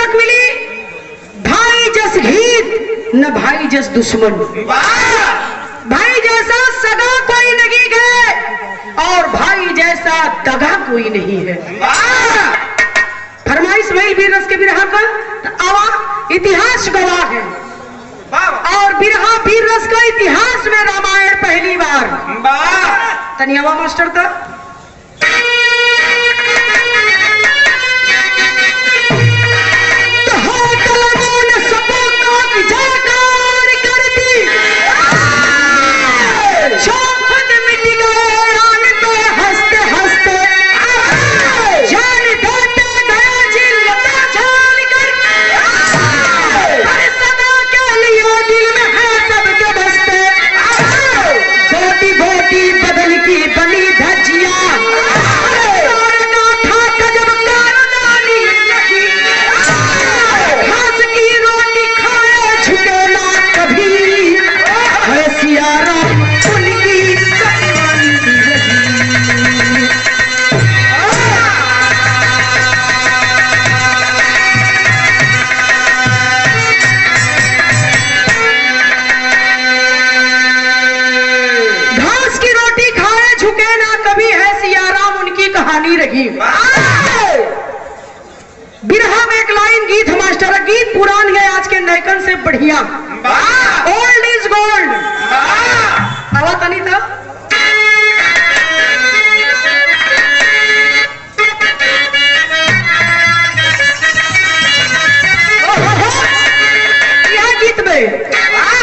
सबक मिली, भाई जस हित न भाई जस दुश्मन। भाई जैसा सगा कोई नहीं है और भाई जैसा दगा कोई नहीं है। फरमाइश भाई वीर रस के बिरहा का आवा इतिहास गवाह है और बिरहा वीर रस का इतिहास में रामायण पहली बार। तनियावा मास्टर था बिरहा में एक लाइन गीत मास्टर, गीत पुरान है आज के नैकन से बढ़िया। Old is gold. आवा तनी था यह गीत में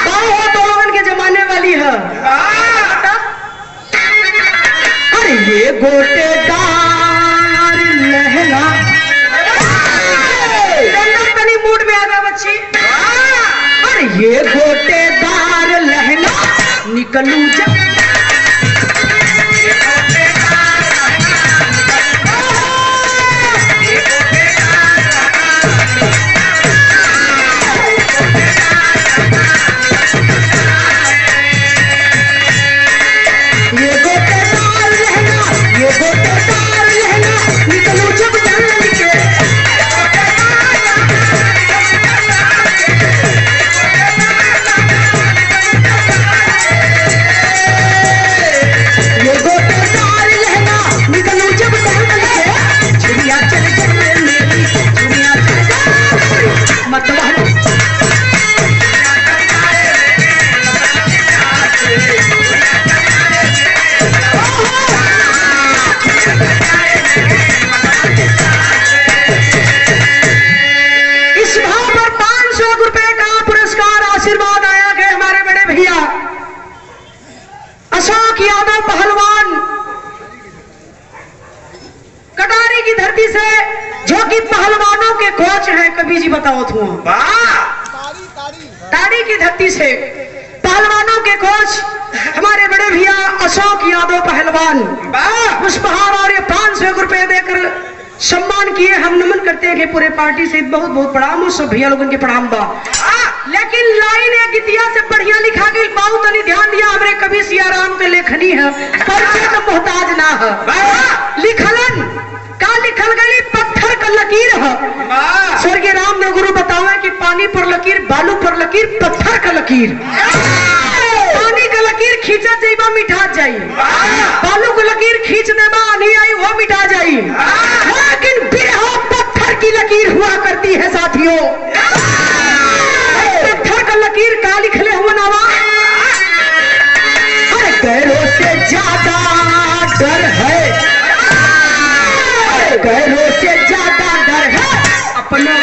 हो तो लोगन के जमाने वाली है। अरे ये गोटेदार लहंगा मूड में आ गया बच्ची। अरे ये गोटेदार लहंगा निकलू जब अशोक यादव पहलवान कटारी की धरती से, जो कि पहलवानों के कोच हैं। कभी जी बताओ तुम ताड़ी की धरती से पहलवानों के कोच हमारे बड़े भैया अशोक यादव पहलवान पुष्पहार और ये 500 रुपए देकर सम्मान किए। हम नमन करते हैं कि पूरे पार्टी से बहुत बहुत प्रणाम, सब भैया लोगों के प्रणाम बा। लेकिन लाइन है गीतिया से बढ़िया लिखा गई, बहुत नहीं ध्यान दिया। हमरे कभी सियाराम पे लेखनी है, परिचय का मोहताज ना है। लिखलन का लिखल गई पत्थर का लकीर है। स्वर्गीय राम ने गुरु बतावे कि पानी पर लकीर, बालू पर लकीर, पत्थर का लकीर। पानी का लकीर खींचा जाइबा मिटा जाई, बालू का लकीर खींच देबा नहीं आई वो मिटा जाई। लेकिन बिरहा पत्थर की लकीर हुआ करती है साथियों। पत्थर का लकीर का लिखले हुआ नावा, अरे गैरों से ज्यादा डर है, गैरों से ज्यादा डर है अपना।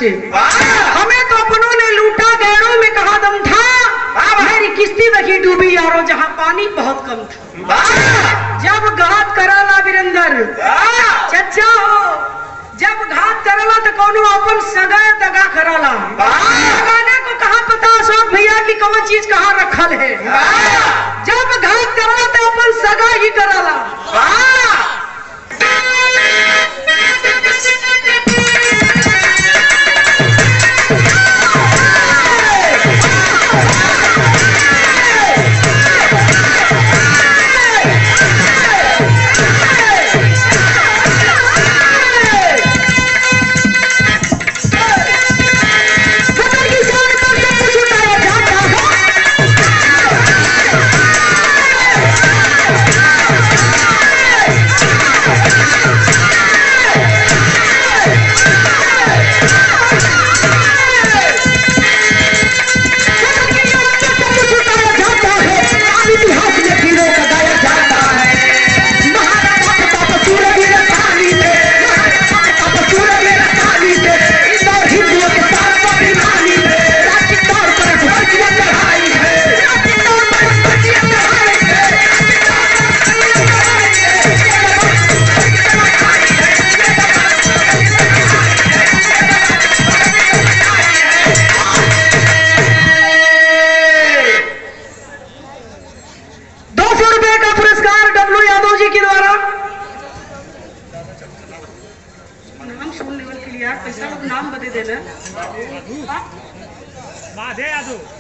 से। हमें तो अपनों ने लूटा, गैरों में कहा दम था, मेरी किस्ती वही डूबी यारो जहाँ पानी बहुत कम था। जब घात कराला वीरेंद्र चचा हो, जब घात कराला तो कौनो अपन सगा दगा कराला। लगाने को कहाँ पता अशोक भैया की कौन चीज कहाँ रखल है। जब घात कराला तो अपन सगा ही कराला।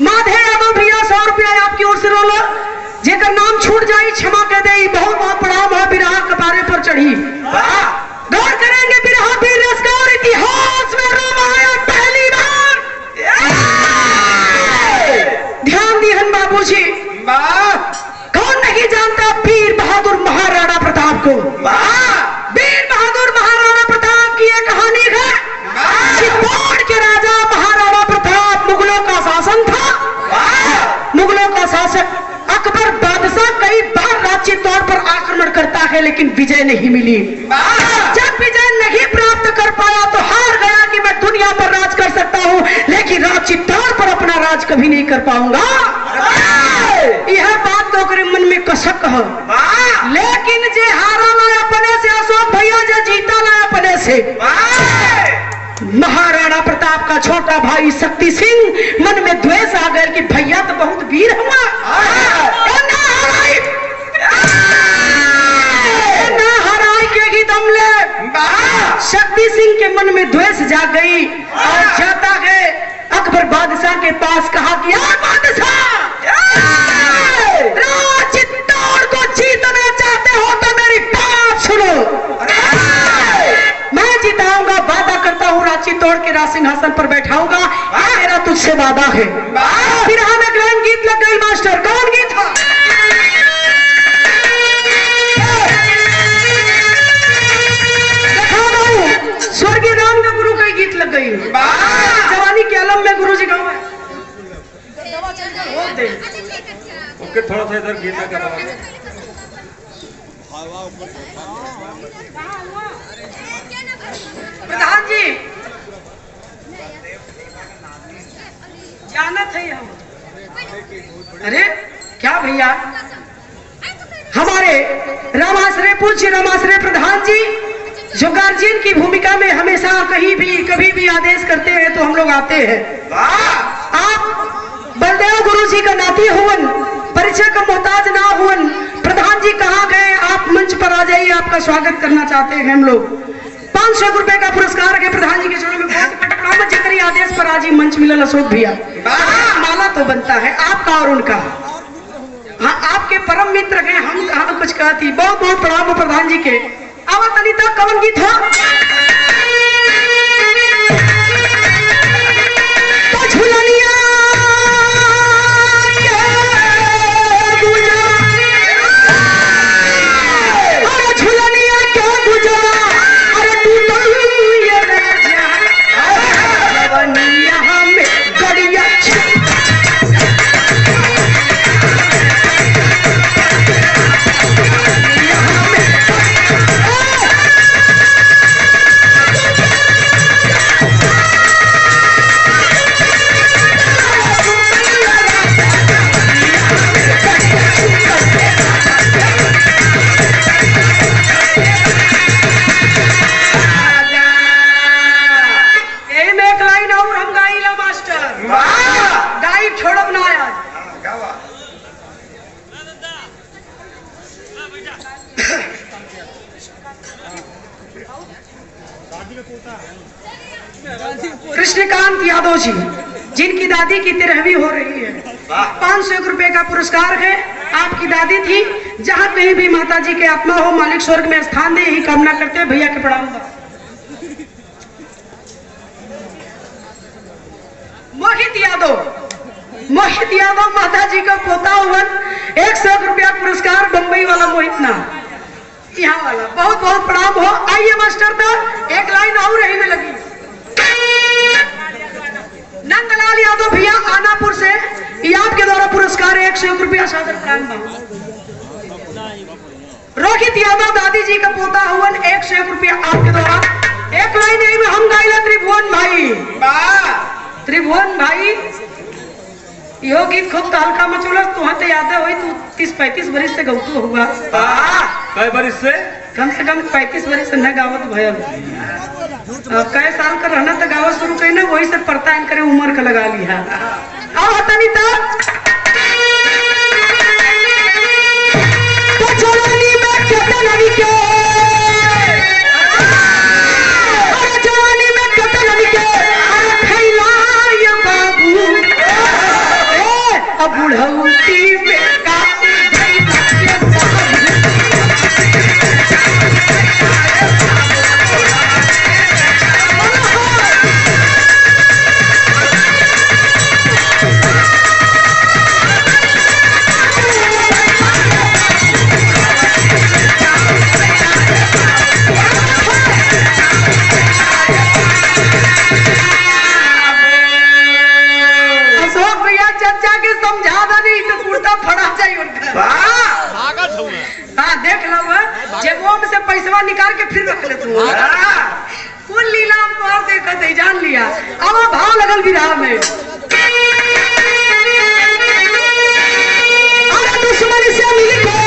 माधे यादव भैया 100 रुपया आपकी ओर से रोलो। जेकर नाम छूट जाई क्षमा कह दे। बहुत बहुत पड़ाव है बिरहा कपारे पर चढ़ी। गौर करेंगे बिरहा वीर रस का और इतिहास में रामायण पहली बार। ध्यान दिहन बाबूजी, कौन नहीं जानता वीर बहादुर महाराणा प्रताप को। वीर बहादुर महाराणा प्रताप की यह कहानी है। चित्तौड़ के राजा महाराणा प्रताप, मुगलों का शासन था। मुगलों का शासक अकबर बादशाह कई बार राज्य चित्तौड़ पर आक्रमण करता है लेकिन विजय नहीं मिली। जब विजय नहीं प्राप्त कर पाया तो हार गया कि मैं दुनिया पर राज कर सकता हूँ लेकिन राज चित्तौड़ पर अपना राज कभी नहीं कर पाऊंगा। यह बात तो मन में कसक है। लेकिन जे हारा ना अपने से अशोक भैया, जो जीता ना अपने से। महाराणा प्रताप का छोटा भाई शक्ति सिंह मन में द्वेष आ गया कि भैया तो बहुत वीर हुआ, ना हराई के ही दम ले। शक्ति सिंह के मन में द्वेष जाग गई और जाता है अकबर बादशाह के पास। कहा कि बादशाह, चित्तौड़ को जीतना चाहते हो तो मेरी बात सुनो। मैं जिताऊंगा, वादा करता हूँ राज चित्तौड़ के राज सिंहासन पर बैठाऊंगा। मेरा तुझसे वादा है। फिर हमें ग्रहण गीत लग गई मास्टर। कौन गीत था? स्वर्गीय राम का गुरु का गीत लग गई। जवानी के आलम में गुरु जी गाँव है। ओके, थोड़ा सा इधर गीता का प्रधान जी जाना थे हम। अरे क्या भैया, हमारे रामाश्रय पूज्य रामाश्रय प्रधान जी जो गार्जियन की भूमिका में हमेशा कहीं भी कभी भी आदेश करते हैं तो हम लोग आते हैं। आप बलदेव गुरु जी का नाती हुवन, परिचय का मोहताज ना हुवन। प्रधान जी कहाँ गए? आप मंच पर आ जाइए, आपका स्वागत करना चाहते हैं हम लोग। 500 रुपए का पुरस्कार के प्रधान जी के चरणों में बहुत जिक्री आदेश पर आज ही मंच मिला अशोक भैया। माला तो बनता है आपका और उनका। हाँ, आपके परम मित्र हैं, हम कहाँ कुछ कहती। बहुत बहुत प्रणाम प्रधान जी के। आवत अनिता कौन गीत था? तो झुलनिया कृष्णकांत यादव जी, जिनकी दादी की 13वीं हो रही है। 501 रुपए का पुरस्कार है। आपकी दादी थी। जहां कहीं भी माता जी के आत्मा हो, मालिक स्वर्ग में स्थान दे, यही कामना करते हैं। भैया के प्रणाम। मोहित यादव माता जी का पोता हुआ। 101 रुपया पुरस्कार। बंबई वाला मोहित ना, यहाँ वाला। बहुत बहुत प्रणाम हो। आइए मास्टर तो एक लाइन और रही में लगी। नंदलाल यादव भैया आनापुर से, ये आपके द्वारा पुरस्कार 101 रुपया सादर प्रणाम। रोहित यादव दादी जी का पोता हुआ। 101 रुपया आपके द्वारा। एक लाइन यही में हम गाइला त्रिभुवन भाई। त्रिभुवन भाई यो गीत खूब तहलका मचोलस। तुहा तो याद है, तू 30-35 बरिस से गौतू हुआ। कई बरिस से? कम से कम 35 बरिस से न गावत भयल। कई साल का रहना तो गावत शुरू करी ना, वही से पड़ता करे उम्र का लगा लिया। आओ हतनी बुढ़ौती में देख लो, जेबों से पैसा निकाल के फिर रख ले तू। कुल लीला तो देखते जान लिया। अब भाव लगल विधा में। दुश्मन से मिलके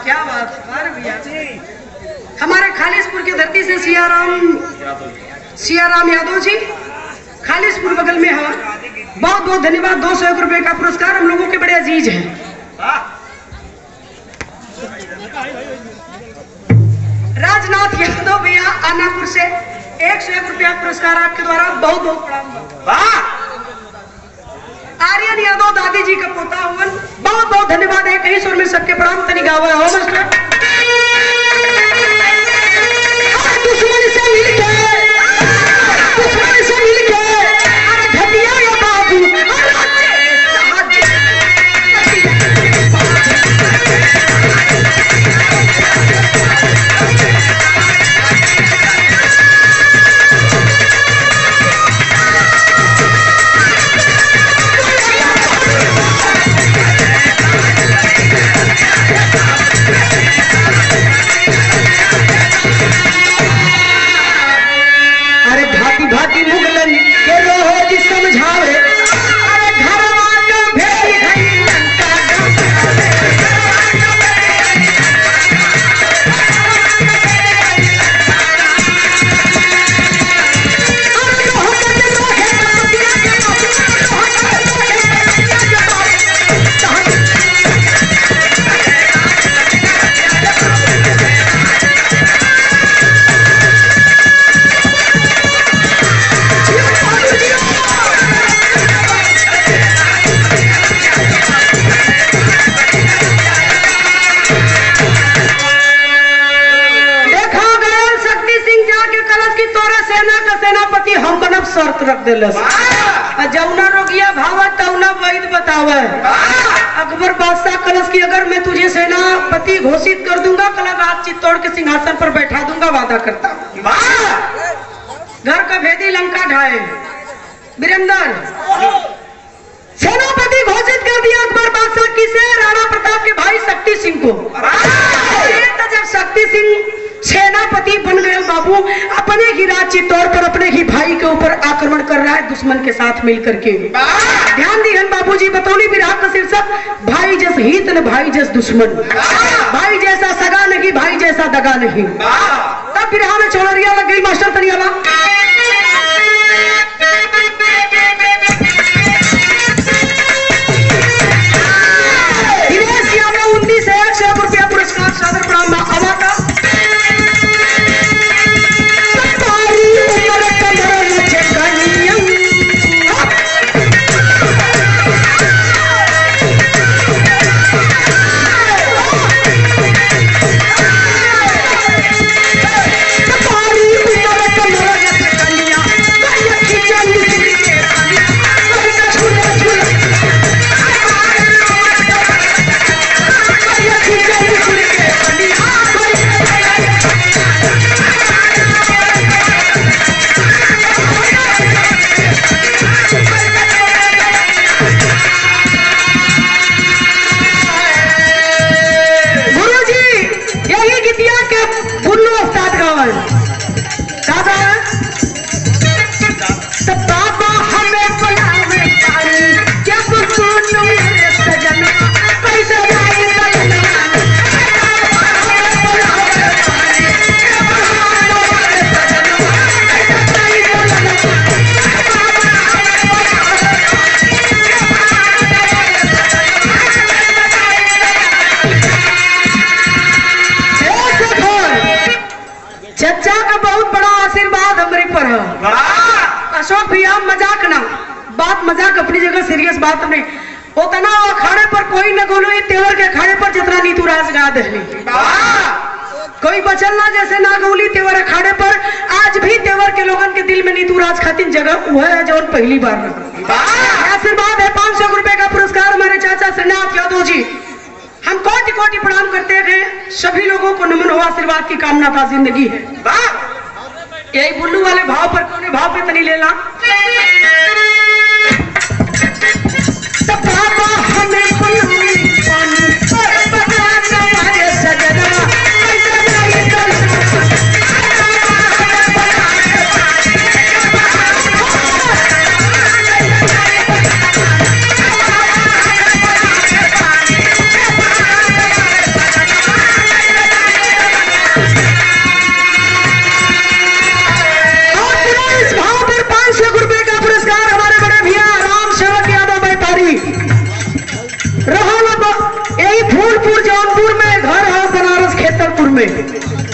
क्या बात भैया। हमारे खालिसपुर की धरती से सियाराम यादव जी, खालिसपुर बगल में है। बहुत बहुत धन्यवाद। 201 रुपए का पुरस्कार हम लोगों के बड़े अजीज हैं। राजनाथ यादव भैया आनापुर से 101 रुपया पुरस्कार आपके द्वारा। बहुत बहुत प्रणाम। आर्यन यादव दादी जी का पोता हुआ। बहुत बहुत धन्यवाद है। कहीं सुर में सबके प्रणाम। तनी गावा हो मास्टर। दुश्मन से मिलके शर्त रख दिलस। जौना रोगिया भावत तौना वैद बतावे। अकबर बादशाह कलश की, अगर मैं तुझे सेनापति घोषित कर दूंगा, कल रात चित्तौड़ के सिंहासन पर बैठा दूंगा, वादा करता हूं। घर का भेदी लंका ढाए। वीरेंद्र सेनापति घोषित कर दिया अकबर बादशाह किसे? राणा प्रताप के भाई शक्ति सिंह को। जब शक्ति सिंह सेनापति बन गए बाबू, अपने ही राज चित्तौड़ पर अपने ही भाई के ऊपर आक्रमण कर रहा है दुश्मन के साथ मिलकर के। ध्यान दी बाबूजी, बतौली विराह का शीर्षक भाई जैस हित न भाई जैस दुश्मन। भाई जैसा सगा नहीं, भाई जैसा दगा नहीं। तब विराह में चौड़रिया लग गई। मास्टर तनियाला बात मजाक अपनी जगह, सीरियस बात नहीं होता ना। अखाड़े पर कोई न बोलो, ये तेवर के अखाड़े पर जितना नीतू राज गा दहली कोई बचल ना, जैसे ना गौली तेवर अखाड़े पर। आज भी तेवर के लोगन के दिल में नीतू राज खातिर जगह हुआ है जो पहली बार आशीर्वाद है। 500 रुपए का पुरस्कार हमारे चाचा श्रीनाथ यादव जी। हम कोटि कोटि प्रणाम करते हैं, सभी लोगों को नमन हो, आशीर्वाद की कामना था जिंदगी है। यही बुल्लू वाले भाव पर कोने भाव पे तनी लेला।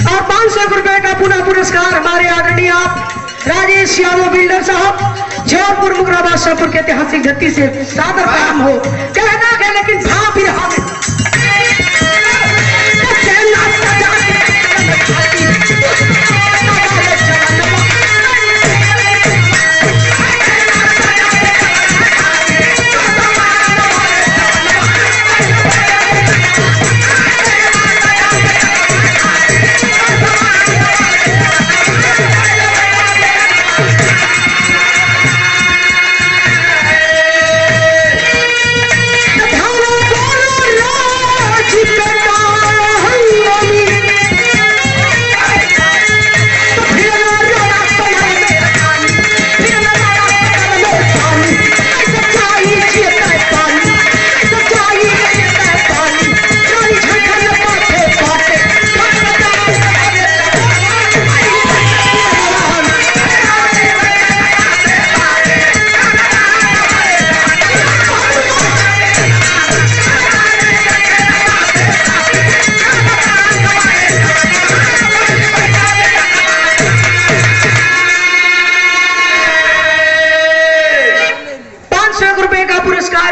और 500 रुपए का पुनः पुरस्कार हमारे आदरणीय आप राजेश यादव बिल्डर साहब, जौनपुर मुकराबाद शाहपुर के ऐतिहासिक धरती से सादर प्रणाम हो। कहना है लेकिन भाव भी रहा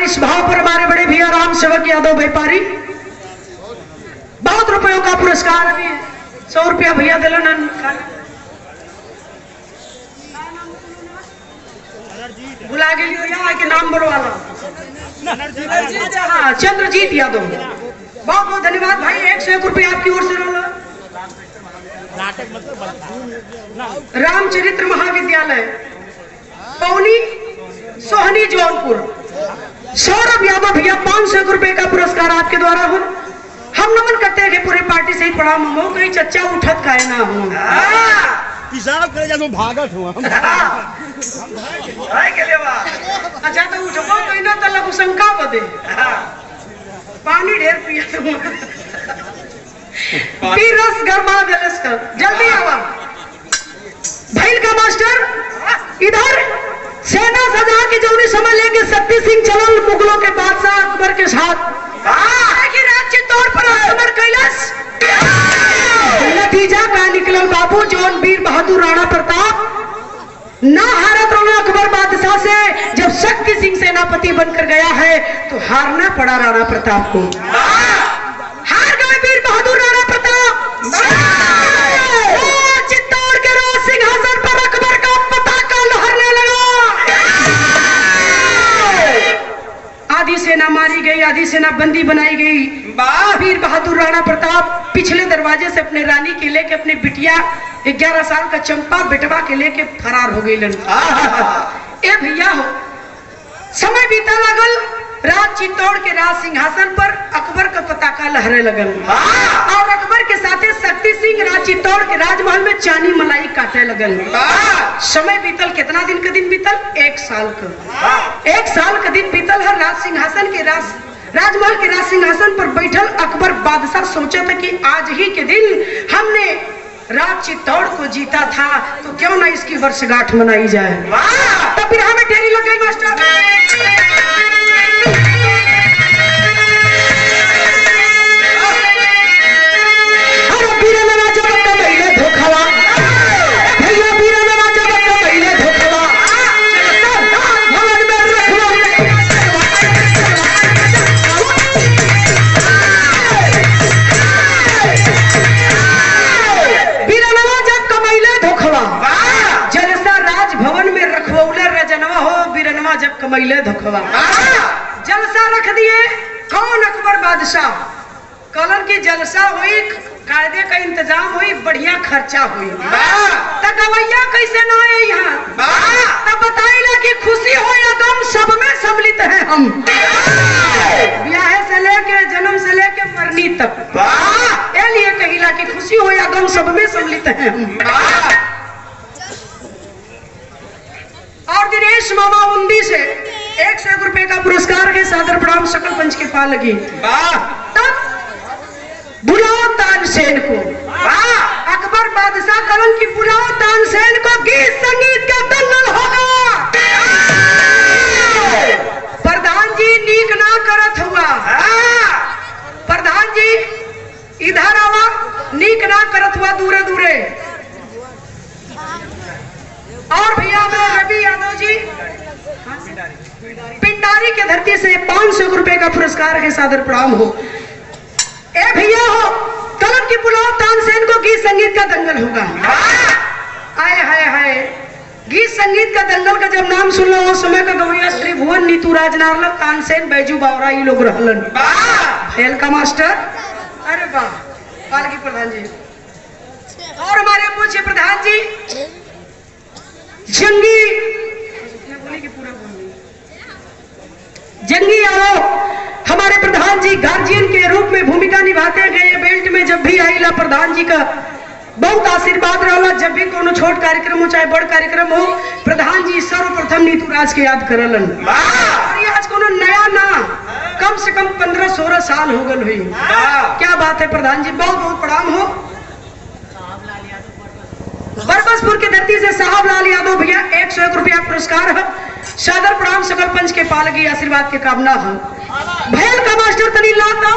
इस भाव पर हमारे बड़े भैया राम सेवक यादव व्यापारी। बहुत रुपयों का पुरस्कार, अभी 100 रुपया भैया दिलन। बुला गेली यहाँ के नाम बोलवाला, हाँ चंद्रजीत यादव। बहुत बहुत धन्यवाद भाई, 101 रुपया आपकी ओर से रोला। रामचरित्र महाविद्यालय पौनी सोहनी जौनपुर, सौरभ यादव भैया 500 रुपए का पुरस्कार आपके द्वारा हो। हम नमन करते हैं कि पूरे पार्टी से ही प्रणाम हो, कहीं चच्चा उठत काहे ना हो। हिसाब करे जा भागत हुआ अच्छा तो उठबो कहीं ना तो लघु शंका बदे पानी ढेर पिया रस गरमा देलस कर जल्दी आवा। भैल का मास्टर इधर सेना सजा के जौनी समय लेके शक्ति सिंह चलल मुगलों के बादशाह अकबर के साथ, लेकिन राज्य तौर पर अकबर कैलाश नतीजा का निकलल बाबू। जौन वीर बहादुर राणा प्रताप ना हारत रहा अकबर बादशाह से, जब शक्ति सिंह सेनापति बनकर गया है तो हारना पड़ा राणा प्रताप को। हार गए वीर बहादुर राणा प्रताप। चित्तौड़ के राज सिंहासन पर अकबर का पताका लहरने लगा। आधी सेना मारी गई, आधी सेना बंदी बनाई गई। वीर बहादुर राणा प्रताप पिछले दरवाजे से अपने रानी के लेके अपने बिटिया 11 साल का चंपा बेटवा के लेके फरार हो गई। ए भैया हो, समय बीता लगल, राज चित्तौड़ के राज सिंहासन पर अकबर का पताका लहरे लगल और अकबर के साथे शक्ति सिंह राज चित्तौड़ के राजमहल में चानी मलाई काटे लगल। समय बीतल, कितना दिन का दिन बीतल? 1 साल का। 1 साल का दिन बीतल है। राजमहल के राज सिंहासन पर बैठल अकबर बादशाह सोचा था कि आज ही के दिन हमने राज चित्तौड़ को जीता था, तो क्यों ना इसकी वर्षगांठ मनाई जाए। तब फिर हमें ढेरी लग गई मास्टर। जनवा जब कमैले धोखवा। जलसा रख दिए कौन अकबर बादशाह, कलन की जलसा हुई, कायदे का इंतजाम हुई, बढ़िया खर्चा हुई। तब गवैया कैसे ना आए यहाँ, तब बताइला कि खुशी हो या गम सब में सम्मिलित है हम, ब्याह से लेके जन्म से लेके मरनी तक। ये लिए कहिला कि खुशी हो या गम सब में सम्मिलित है हम। और दिनेश मामा उन्दी से 101 रुपए का पुरस्कार के सादर प्रणाम सकल पंच के पा लगी। तब बुलाओ तानसेन को, अकबर बादशाह कलन की बुलाओ तानसेन को, गीत संगीत का दंगल होगा। प्रधान जी नीक ना करत हुआ, प्रधान जी इधर आवा, नीक ना करत हुआ, दूरे दूरे। और भैया मेरे रवि यादव जी पिंडारी के धरती से 500 रुपए का पुरस्कार के सादर प्रणाम हो। ए भैया हो, कलन की बुलाओ तानसेन को, गीत संगीत का दंगल होगा। आए हाय हाय, गीत संगीत का दंगल का जब नाम सुन लो, उस समय का गवैया श्री भुवन नीतू राजनारल, तानसेन बैजू बावरा ये लोग रहलन। खेल का मास्टर, अरे वाह पालकी प्रधान जी। और हमारे पूछे प्रधान जी जंगी आओ, हमारे प्रधान जी गार्जियन के रूप में भूमिका निभाते गए। बेल्ट में जब भी आईला प्रधान जी का बहुत आशीर्वाद रहा। जब भी कोनो छोट कार्यक्रम हो चाहे बड़ कार्यक्रम हो, प्रधान जी सर्वप्रथम नीतू राज के याद करलन। और ये आज कोनो नया ना, कम से कम 15-16 साल हो गल हुई। क्या बात है प्रधान जी, बहुत बहुत प्रणाम हो। बरबसपुर की धरती से साहब लाल यादव भैया 101 रुपया पुरस्कार है, सादर प्रणाम सकल पंच के पालगी आशीर्वाद के कामना है। भैल का मास्टर तनी लाता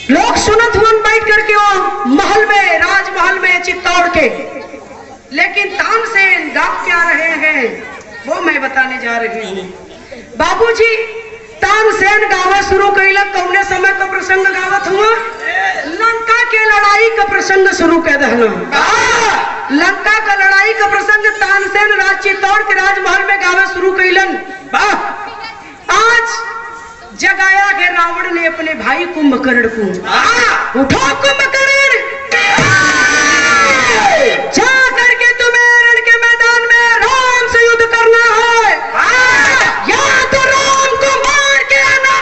लोग सुनत हुआ बैठ करके वो महल में, राजमहल में चित्तौड़ के। लेकिन तानसेन गा क्या रहे हैं वो मैं बताने जा रही हूँ। बाबूजी तानसेन गावा शुरू कैला, कौने समय का प्रसंग गावत हुआ, लंका के लड़ाई का प्रसंग शुरू कर दहना। लंका का लड़ाई का प्रसंग तानसेन राज चित्तौड़ के राजमहल में गावा शुरू कैलन। आज जगाया के रावण ने अपने भाई कुंभकर्ण को, उठो कुंभकर्ण, जा करके तुम्हें रण के मैदान में राम से युद्ध करना है, या तो राम को मार के आना,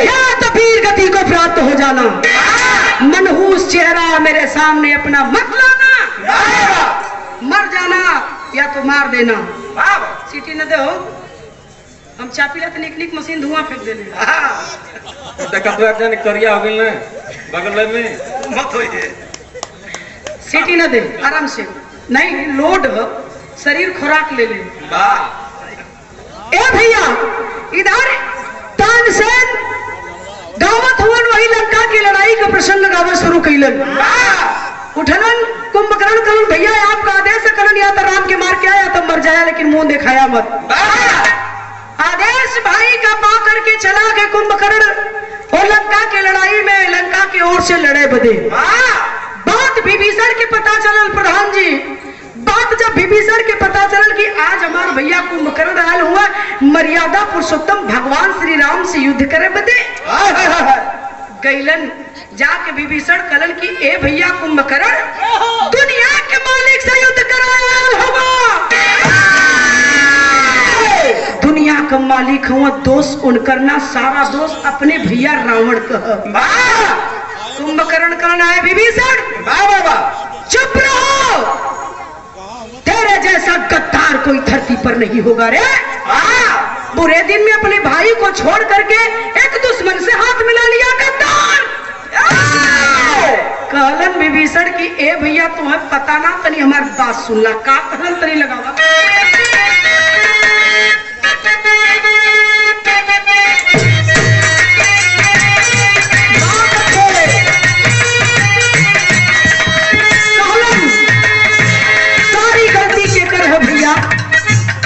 या तो वीर गति को प्राप्त हो जाना। मनहूस चेहरा मेरे सामने अपना मत लाना, मर जाना या तो मार देना। सीटी न दे हो, हम चापी लाते निक मशीन धुआं फेंक देले। देखा तो जाने करिया हो गेल ने बगल में मत होइए। सीटी न दे, आराम से, नहीं लोड शरीर खुराक ले ले। ए भैया इधर तानसेन गावत हुआ वही लंका की लड़ाई का प्रसंग गावत शुरू कैलन। उठलन कुंभकर्ण कलन, भैया आपका आदेश है कलन, या तो राम के मार के आया तो मर जाया, लेकिन लेकिन मुंह दिखाया मत। आदेश भाई का पा करके चला के कुंभकर्ण और लंका की लड़ाई में लंका की ओर से लड़े बदे। बात विभीषण के पता चलल प्रधान जी, बात जब विभीषण के पता चलल कि आज हमार भैया कुंभकर्ण आयल हुआ मर्यादा पुरुषोत्तम भगवान श्री राम से युद्ध करे बदे गैलन। जाके विभीषण कलन की ए भैया कुंभकर्ण दुनिया के मालिक से युद्ध कराया होगा, दुनिया का मालिक हुआ, दोष उनकर ना, सारा दोष अपने भैया रावण का। कुंभकर्ण कहना है विभीषण चुप रहो, तेरे जैसा गद्दार कोई धरती पर नहीं होगा रे। बुरे दिन में अपने भाई को छोड़ करके एक दुश्मन से हाथ मिला लिया गद्दार। कहलन विभीषण की ए भैया तुम्हें पता ना, तनी हमारी बात सुन ला। का कहलन तनी लगावा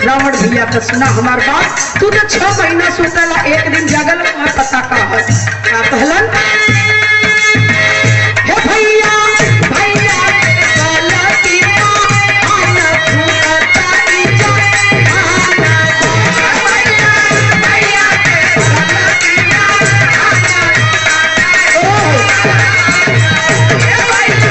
रावण भैया का सुना हमार बात। तू तो 6 महीना सुतला, एक दिन जागल, तुम्हें पता का है। का कहलन हे भैया भैया गलती आना फूटताई जा, आना भैया भैया गलती आना ओ हे भैया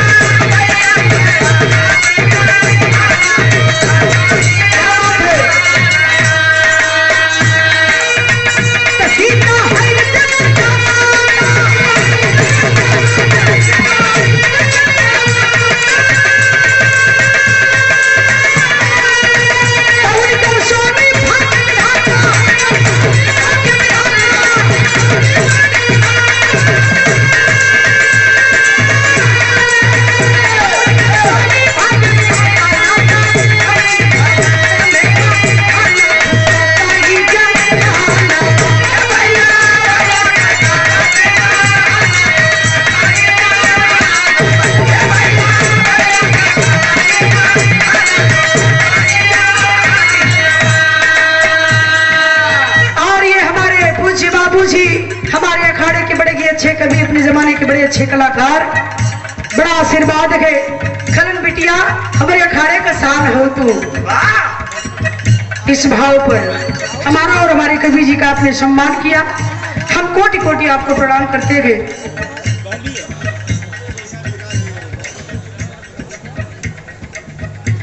हमारे अखाड़े के बड़े ही अच्छे कवि, अपने जमाने के बड़े अच्छे कलाकार, बड़ा आशीर्वाद है। खलन बिटिया हमारे अखाड़े का शान हो तू। इस भाव पर हमारा और हमारे कवि जी का आपने सम्मान किया, हम कोटि कोटि आपको प्रणाम करते हुए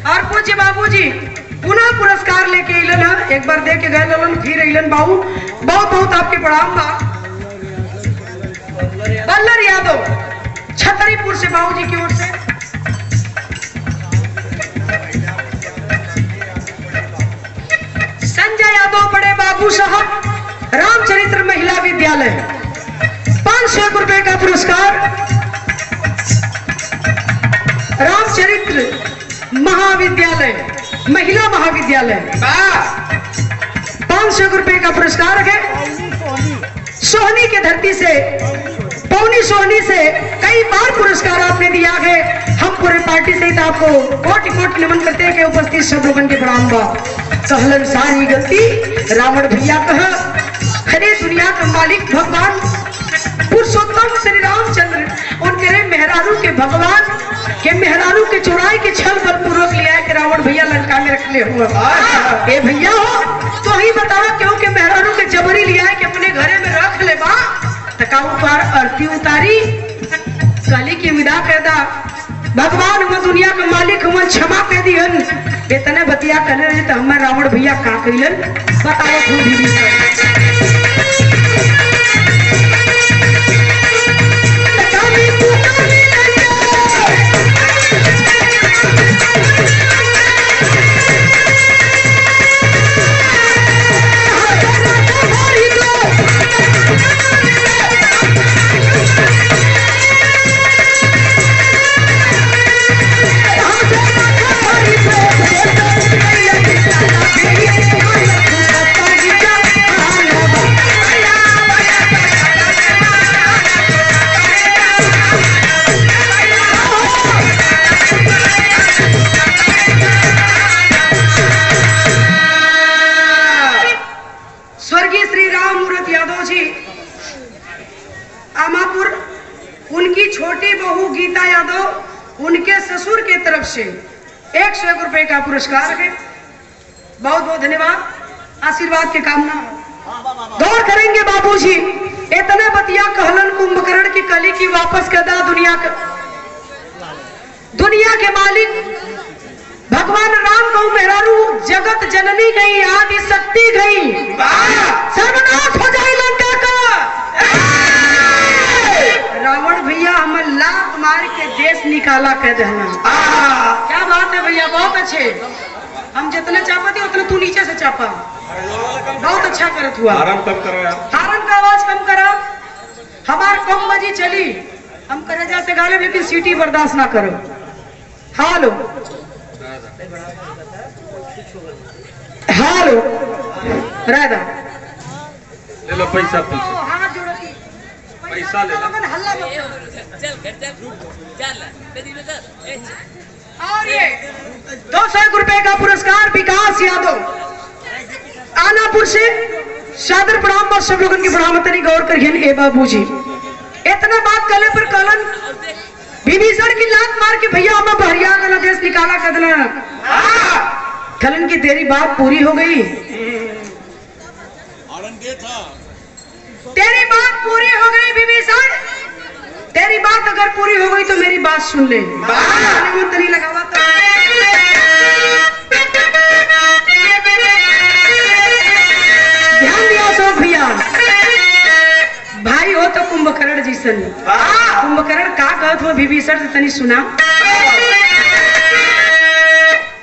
और पूज्य बाबूजी पुनः पुरस्कार लेके अलन है, एक बार दे के गए ललन, फिर अलन बाबू, बहुत बहुत आपके प्रणाम बा। बल्लर यादव छतरीपुर से बाबूजी की ओर से संजय यादव बड़े बाबू साहब रामचरित्र महिला विद्यालय 500 रुपए का पुरस्कार, रामचरित्र महाविद्यालय महिला महाविद्यालय 500 रुपए का पुरस्कार है। सोहनी के धरती से, पौनी सोहनी से कई बार पुरस्कार आपने दिया है। हम पूरे पार्टी सहित आपको कोटि कोटि नमन करते हैं कि उपस्थित सब लोगों के प्रणाम बा। कहलन सारी गलती रावण भैया कह, हरे दुनिया का मालिक भगवान पुरुषोत्तम श्री रामचंद्र उनके मेहरारू के भगवान के मेहरारू के चौड़ाई के छल बल पूर्वक लिया है कि रावण भैया लंका में रख ले हुआ। ए भैया हो तो ही बताओ क्यों के मेहरारू के जबरी लिया है कि अपने घरे में रख ले बा। तका ऊपर आरती उतारी, काली की विदा कहदा, भगवान हम दुनिया का मालिक हम क्षमा कह दिहन। इतने बतिया करने रहे तो हमारे रावण भैया का कहलन बताओ खुद ही। से 101 रुपए का पुरस्कार है। बहुत बहुत धन्यवाद, आशीर्वाद की कामना। गौर करेंगे बाबूजी, इतने बतिया कहलन कुंभकर्ण की कली की वापस कदा दुनिया के मालिक भगवान राम को मेहरारू जगत जननी गई, आदि शक्ति गई, सर्वनाश हो जाए लंका का। रावण भैया हमें लात मार के देश निकाला कह देना। क्या बात है भैया, बहुत अच्छे। हम जितने चापा थे उतने तू नीचे से चापा, बहुत अच्छा करत हुआ। हारन कम करो यार, हारन का आवाज कम करा, हमार कम बजी चली, हम करे जैसे गाले लेकिन सीटी बर्दाश्त ना करो। हालो हालो राधा ले लो पैसा पूछो, हाथ जोड़ो की पैसा ले लो। हल्ला मत चल घर चल और ये 201 रुपए का पुरस्कार विकास यादव आनापुर से सादर प्रणाम बस सब लोगों की बढ़ावतनी गौर करिए। ए बाबूजी इतना बात कले पर कलन विभीषण की लात मार के भैया हमें बहरिया वाला देश निकाला कर देना। कलन की तेरी बात पूरी हो गई, तेरी बात पूरी हो गई विभीषण, तेरी बात अगर पूरी हो गई तो मेरी बात सुन ले। तनी लगावा तो ध्यान दिया अशोक भैया, भाई हो तो कुंभकर्ण जैसन। कुंभकर्ण का कहत हो विभीषण से तनी सुना,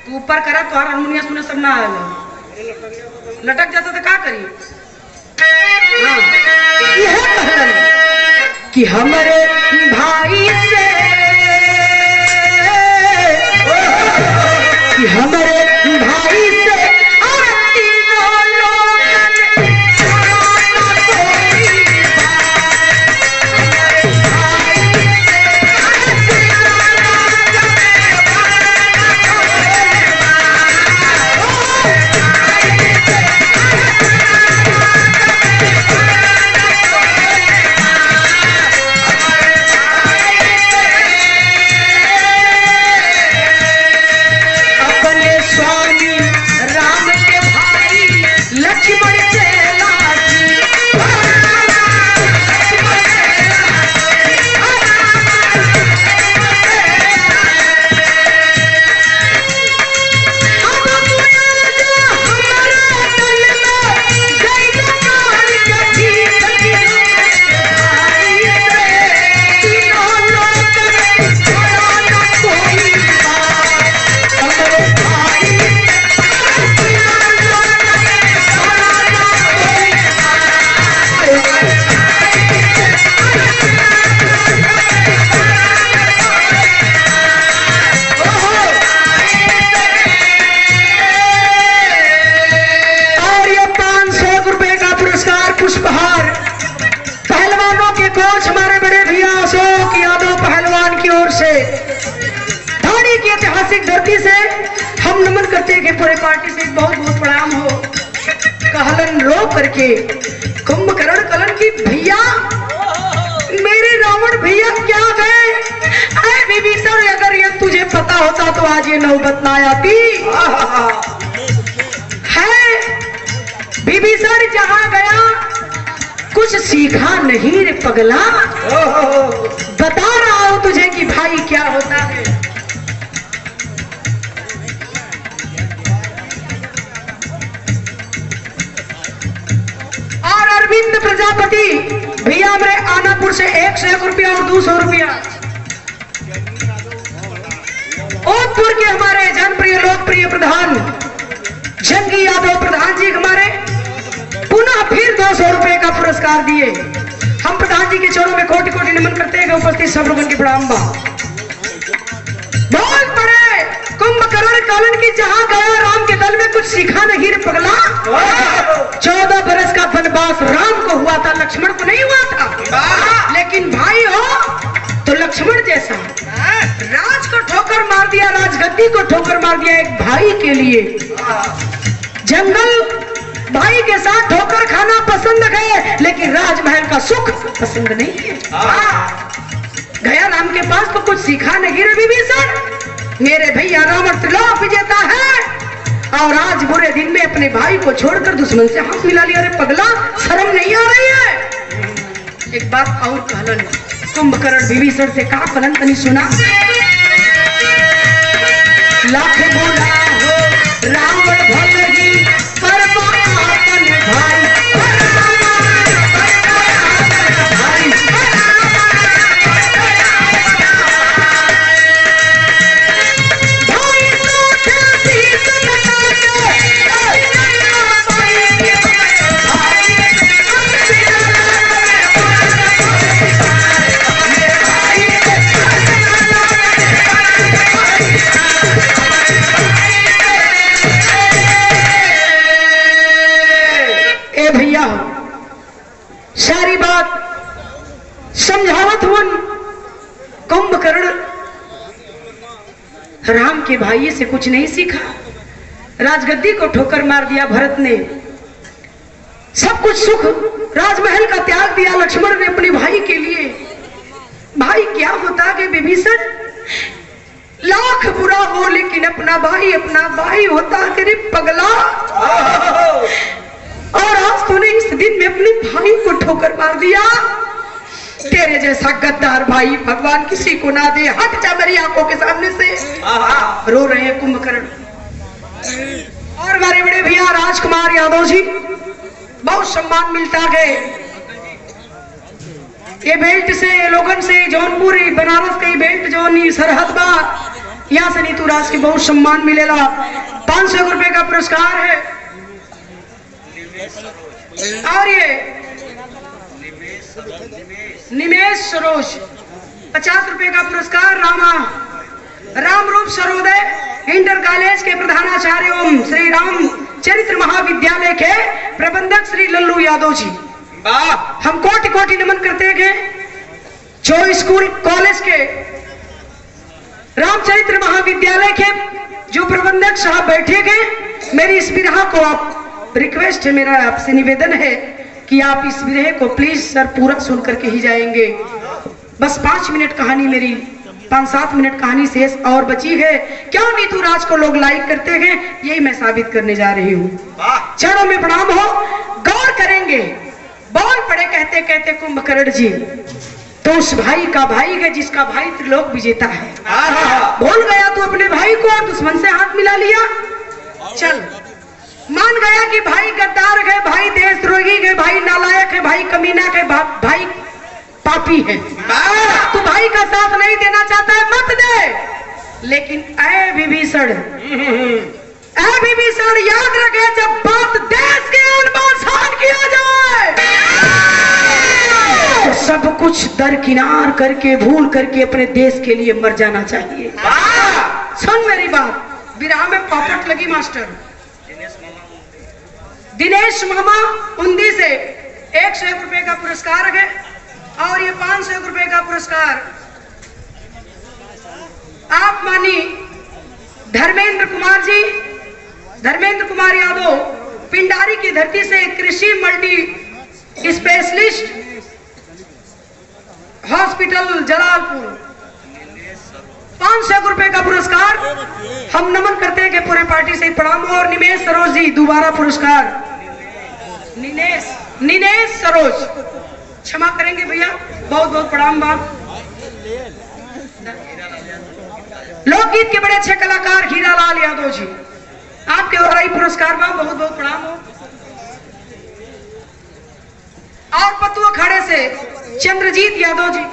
तू ऊपर करा तो हारमोनिया सुने सब ना आएगा, लटक जाता तो का करी। हाँ, यह कहलन कि हमारे भाई से, कि हमारे भाई से कोच हमारे बड़े भैया अशोक यादव पहलवान की ओर से धारी की ऐतिहासिक धरती से हम नमन करते हैं कि पूरे पार्टी से एक बहुत बहुत प्रणाम हो। कहलन रो करके कुंभकर्ण कलन की भैया मेरे रावण भैया क्या गए। अरे विभीषण अगर ये तुझे पता होता तो आज ये नौबत ना आती है। विभीषण जहां गया कुछ सीखा नहीं रे पगला, बता रहा हूं तुझे कि भाई क्या होता है। और अरविंद प्रजापति भैया मेरे आनापुर से 101 रुपया और 200 रुपया। ओतपुर के हमारे जनप्रिय लोकप्रिय प्रधान जंगी यादव प्रधान जी हमारे पुनः फिर 200 रुपए का पुरस्कार दिए। हम प्रधान जी के चरणों में कोटि कोटि नमन करते हैं। उपस्थित सब लोगों की प्रणाम बा। बहुत बड़े कुंभकर्ण कालन की जहां गया राम के दल में कुछ सीखा नहीं रे पगला। 14 बरस का वनवास राम को हुआ था, लक्ष्मण को नहीं हुआ था। लेकिन भाई हो तो लक्ष्मण जैसा राज को ठोकर मार दिया, राजगद्दी को ठोकर मार दिया एक भाई के लिए। जंगल भाई के साथ ठोकर खाना पसंद है लेकिन राजमहल का सुख पसंद नहीं है। गया राम के पास तो कुछ सीखा नहीं रे विभीषण। मेरे भैया रावण त्रिलोक विजेता है और आज बुरे दिन में अपने भाई को छोड़कर दुश्मन से हाथ मिला लिया। अरे पगला, शर्म नहीं आ रही है? एक बात और कहलन, कुंभकर्ण विभीषण से का कहलन तनी सुना। लाख बोला हो रावण भगही पर अपन भाई, सारी बात समझावत हुन। कुंभकर्ण राम के भाई से कुछ नहीं सीखा, राजगद्दी को ठोकर मार दिया भरत ने, सब कुछ सुख राजमहल का त्याग दिया लक्ष्मण ने अपने भाई के लिए। भाई क्या होता कि विभीषण लाख बुरा हो लेकिन अपना भाई होता कि रे पगला। और आज तूने इस दिन में अपने भाई को ठोकर मार दिया। तेरे जैसा गद्दार भाई भगवान किसी को ना दे। हट जा मेरी आंखों के सामने से। रो रहे हैं कुंभकर्ण और हमारे बड़े भैया राजकुमार यादव जी, बहुत सम्मान मिलता है। ये बेल्ट से लोगन से जौनपुर बनारस के बेल्ट जो सरहद बा, यहाँ से नीतू राज की बहुत सम्मान मिलेला। 500 रुपए का पुरस्कार है। और ये निमेश सरोज 50 रुपए का पुरस्कार राम रूप सरोदय इंटर कॉलेज के प्रधानाचार्य एवं श्री राम चरित्र महाविद्यालय के प्रबंधक श्री लल्लू यादव जी, हम कोटि कोटि नमन करते हैं। जो स्कूल कॉलेज के रामचरित्र महाविद्यालय के जो प्रबंधक साहब बैठे गए, मेरी इस विरहा को आप रिक्वेस्ट है, मेरा आपसे निवेदन है कि आप इस विरह को प्लीज सर पूरा सुन करके ही जाएंगे। बस 5 मिनट कहानी, मेरी 5-7 मिनट कहानी शेष और बची है। क्यों नीतू राज को लोग लाइक करते हैं, यही मैं साबित करने जा रही हूँ। चरणों में प्रणाम हो, गौर करेंगे। बोल पड़े कहते कहते कुंभकर्ण जी, तो उस भाई का भाई है जिसका भाई त्रिलोक विजेता है। बोल गया तू अपने भाई को और दुश्मन से हाथ मिला लिया। चल, मान गया कि भाई गद्दार है, भाई देशद्रोही है, भाई नालायक है, भाई कमीना है, भाई पापी है। तू भाई का साथ नहीं देना चाहता है, मत दे। लेकिन ऐ विभीषण याद रखे, जब बात देश के उन्मूलन किया जाए तो सब कुछ दरकिनार करके भूल करके अपने देश के लिए मर जाना चाहिए। सुन मेरी बात, विराह में पॉकेट लगी मास्टर दिनेश मामा उन्दी से 101 रुपए का पुरस्कार है और ये 500 रुपए का पुरस्कार आप मानी धर्मेंद्र कुमार यादव, पिंडारी की धरती से कृषि मल्टी स्पेशलिस्ट हॉस्पिटल जलालपुर, 500 रुपए का पुरस्कार हम नमन करते हैं कि पूरे पार्टी से प्रणाम। और निमेश सरोज जी दोबारा पुरस्कार, निनेश सरोज, क्षमा करेंगे भैया, बहुत बहुत प्रणाम। बाप लोकगीत के बड़े अच्छे कलाकार हीरालाल यादव जी, आपके द्वारा ही पुरस्कार बा, बहुत बहुत प्रणाम हो। और पतुआ अखाड़े से चंद्रजीत यादव जी,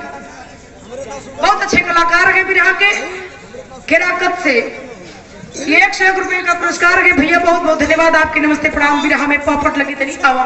बहुत अच्छे कलाकार है बिरहा के केराकत से, ये 101 रुपए का पुरस्कार है भैया, बहुत बहुत धन्यवाद आपके। नमस्ते प्रणाम। बिरहा में पॉपट लगी तनी आवा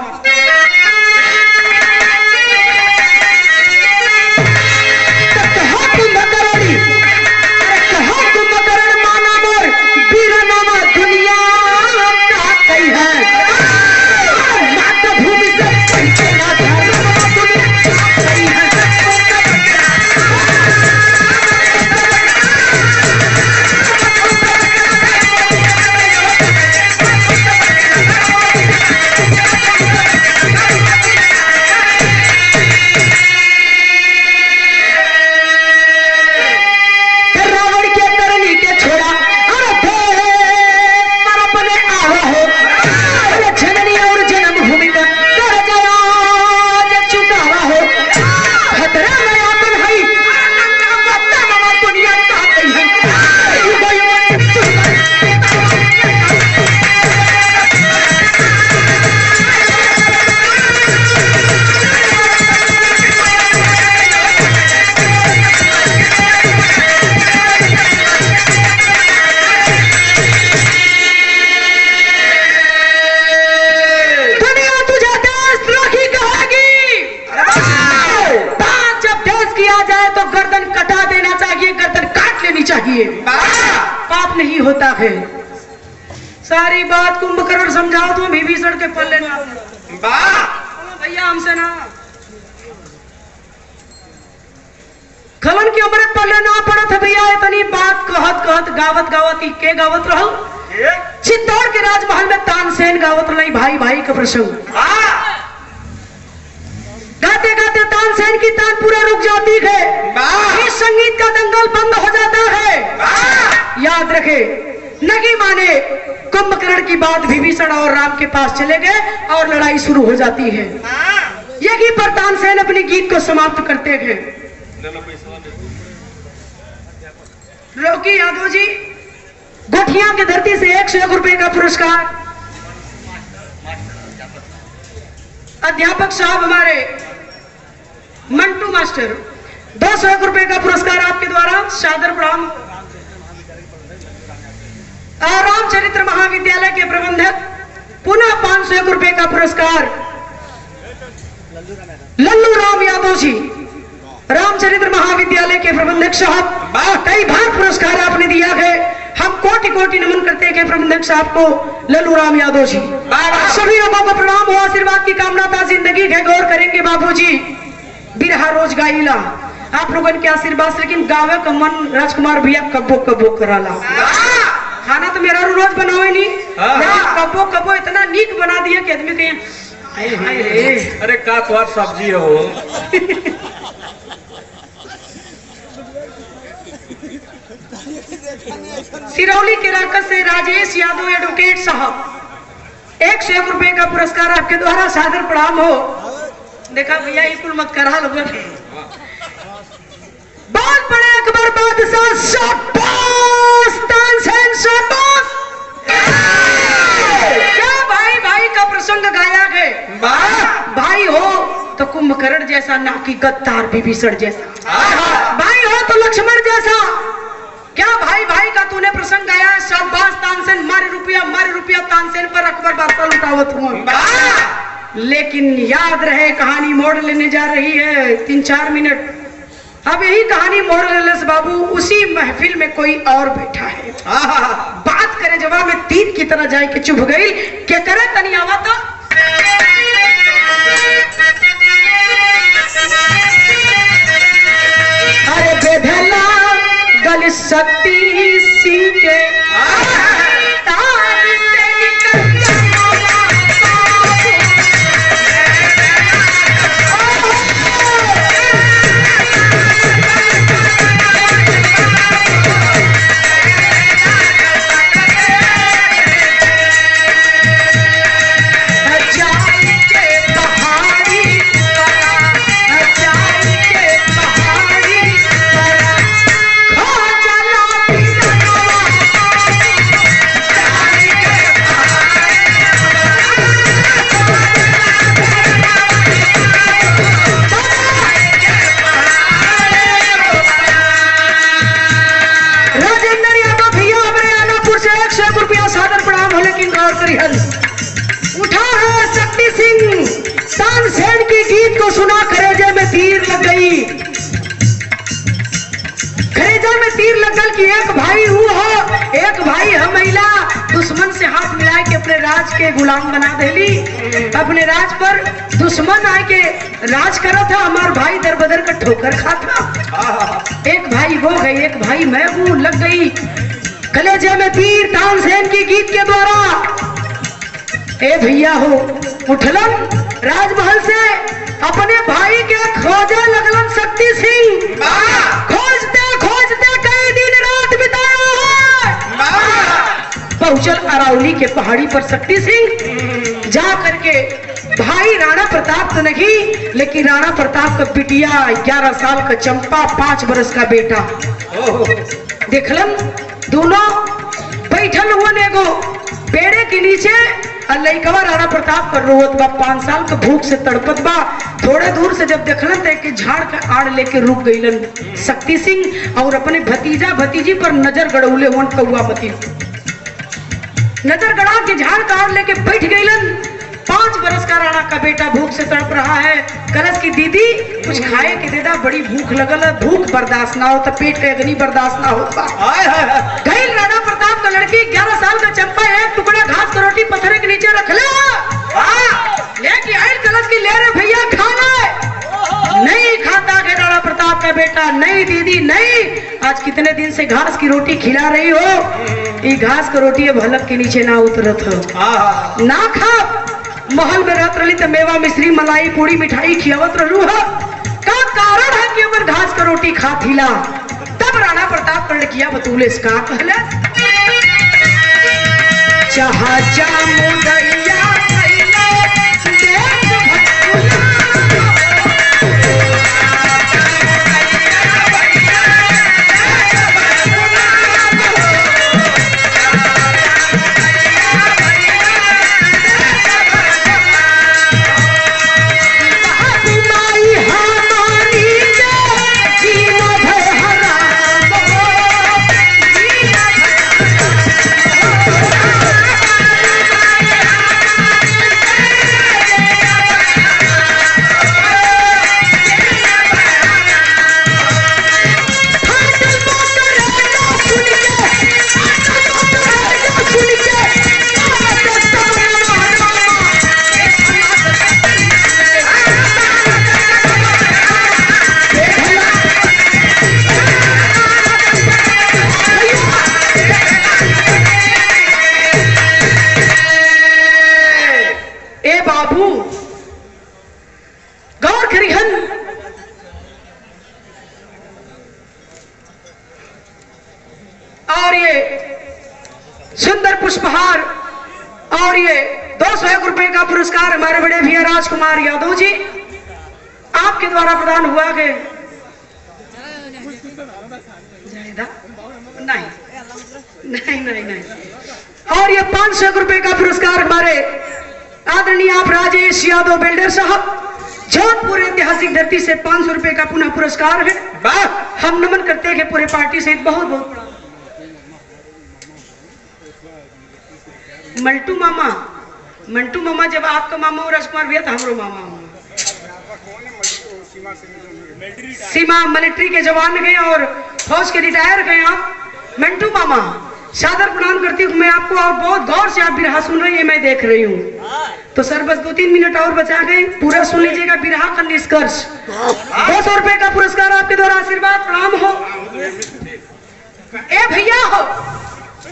चाहिए, पाप नहीं होता है। सारी बात कुंभकर्ण समझाओ तो विभीषण के पल्ले ना भैया हमसे ना खलन की अमृत पल्ले ना पड़त है भैया। इतनी बात कहत कहत गावत गावत ही के गावत रहो चित्तौड़ के राजमहल में तानसेन गावत नहीं भाई भाई का प्रसंग। गाते गाते तानसेन की तान पूरा रुक जाती है, इस संगीत का दंगल बंद हो जाता है। याद रखे नगी माने कुंभकर्ण की बात विभीषण और राम के पास चले गए और लड़ाई शुरू हो जाती है। यही पर तानसेन अपने गीत को समाप्त करते हैं। रोकी यादव जी गोठिया की धरती से 101 रुपए का पुरस्कार अध्यापक साहब हमारे मंटू मास्टर 201 रुपए का पुरस्कार आपके द्वारा सादर प्रणाम। रामचरित्र महाविद्यालय के प्रबंधक पुनः 501 रुपए का पुरस्कार लल्लू राम यादव जी। रामचरित्र महाविद्यालय के प्रबंधक साहब कई बार पुरस्कार आपने दिया है, हम कोटि कोटि नमन करते हैं प्रबंधक साहब को लल्लू राम यादव जी। सभी लोगों को प्रणाम हो, आशीर्वाद की कामना था जिंदगी है गौर करेंगे बाबूजी। बिरहा रोज गाइला आप लोगों के आशीर्वाद से, लेकिन गावे का मन राजकुमार भैया कब्बो कब्बो कराला। खाना तो मेरा रोज बनावे नहीं, लेकिन कब्बो कब्बो इतना नीक बना दिया कि आदमी के अरे का तो सब्जी हो। सिरौली के राकस से राजेश यादव एडवोकेट साहब 101 रुपए का पुरस्कार आपके द्वारा सादर प्रणाम हो। देखा भैया ये कुल मत करा लोगों ने बहुत बड़े अकबर बादशाह शाबाश तानसेन शाबाश। क्या भाई भाई का प्रसंग गाया है। भाई हो तो कुंभकर्ण जैसा, ना कि गद्दार विभीषण जैसा। भाई हो तो लक्ष्मण जैसा। क्या भाई भाई का तूने प्रसंग गाया है। शाबाश तानसेन, मारे रुपया तानसेन पर अकबर बादशाह लुटावत हुआ। लेकिन याद रहे कहानी मोड़ लेने जा रही है 3-4 मिनट। अब यही कहानी मोड़ लेने से बाबू उसी महफिल में कोई और बैठा है। बात करे जवाब में तीर की तरह जाए के चुभ गई। क्या करे तनी आवा तो अरे बेधला गल शक्ति सीखे तान से निकल उठा है शक्ति सिंह। तानसेन की गीत को सुना करेजे में तीर लग गई। करेजा में तीर लगल कि एक भाई हो एक भाई है महिला दुश्मन से हाथ मिला के अपने राज के गुलाम बना देली। अपने राज पर दुश्मन आए के राज करा था, हमार भाई दर बदर का ठोकर खाता। एक भाई वो गई, एक भाई मैं हूँ, लग गई कलेजे में तीर तानसेन की गीत के द्वारा। ए भैया हो उठलन राजमहल से अपने भाई के खोजे लगलन शक्ति सिंह। खोजते खोजते कई दिन रात बिताया है। पहुंचल अरावली के पहाड़ी पर शक्ति सिंह जा करके भाई राणा प्रताप तो नहीं, लेकिन राणा प्रताप का बिटिया 11 साल का चंपा 5 बरस का बेटा देखलन। दोनों बैठल हुए एगो पेड़े के नीचे और लइकवा राणा प्रताप कर रोवत बा। 5 साल का भूख से तड़पत बा। थोड़े दूर से जब देखलन तो एक झाड़ का आड़ लेके रुक गईलन शक्ति सिंह और अपने भतीजा भतीजी पर नजर गड़ौले हुन कौआ मती। नजर गड़ा के झाड़ का आड़ लेके बैठ गईलन। 5 बरस का राणा का बेटा भूख से तड़प रहा है। कलश की दीदी कुछ खाए के देदा, बड़ी भूख लगल है, भूख बर्दाश्त ना हो तो पेट के अग्नि बर्दाश्त ना होता। गई राणा प्रताप का लड़की 11 साल का चंपा, एक टुकड़ा घास का रोटी पत्थर के नीचे रख ले, लेके आई कलश की, ले रे भैया खा ले। नहीं खाता के राणा प्रताप का बेटा, नहीं दीदी नहीं, आज कितने दिन से घास की रोटी खिला रही हो, ये घास का रोटी अब हलक के नीचे ना उतरत हो, ना खा। महल में रहत रही तो मेवा मिश्री मलाई पूड़ी मिठाई खियावत रहू है, का कारण है कि अगर घास का रोटी खा थीला। तब राणा प्रताप कर किया बतूले इसका कहले, जहाँ जामुदैया और ये सुंदर पुष्पहार और ये 201 रुपए का पुरस्कार हमारे बड़े भैया राजकुमार यादव जी आपके द्वारा प्रदान हुआ के नहीं नहीं नहीं। और ये 500 रुपए का पुरस्कार हमारे आदरणीय आप राजेश यादव बिल्डर साहब जोधपुर ऐतिहासिक धरती से 500 रुपए का पुनः पुरस्कार है। हम नमन करते हैं पूरे पार्टी सहित बहुत बहुत। मंटू मामा जब आपका मामा हो राजकुमार भैया तो हमरो मामा हो। सीमा मिलिट्री के जवान गए और फौज के रिटायर गए आप मंटू मामा, सादर प्रणाम करती हूँ मैं आपको। और बहुत गौर से आप बिरहा सुन रही है, मैं देख रही हूँ। तो सर बस 2-3 मिनट और बचा गए, पूरा सुन लीजिएगा बिरहा का निष्कर्ष। 200 रुपए का पुरस्कार आपके द्वारा आशीर्वाद प्रणाम हो। ए भैया हो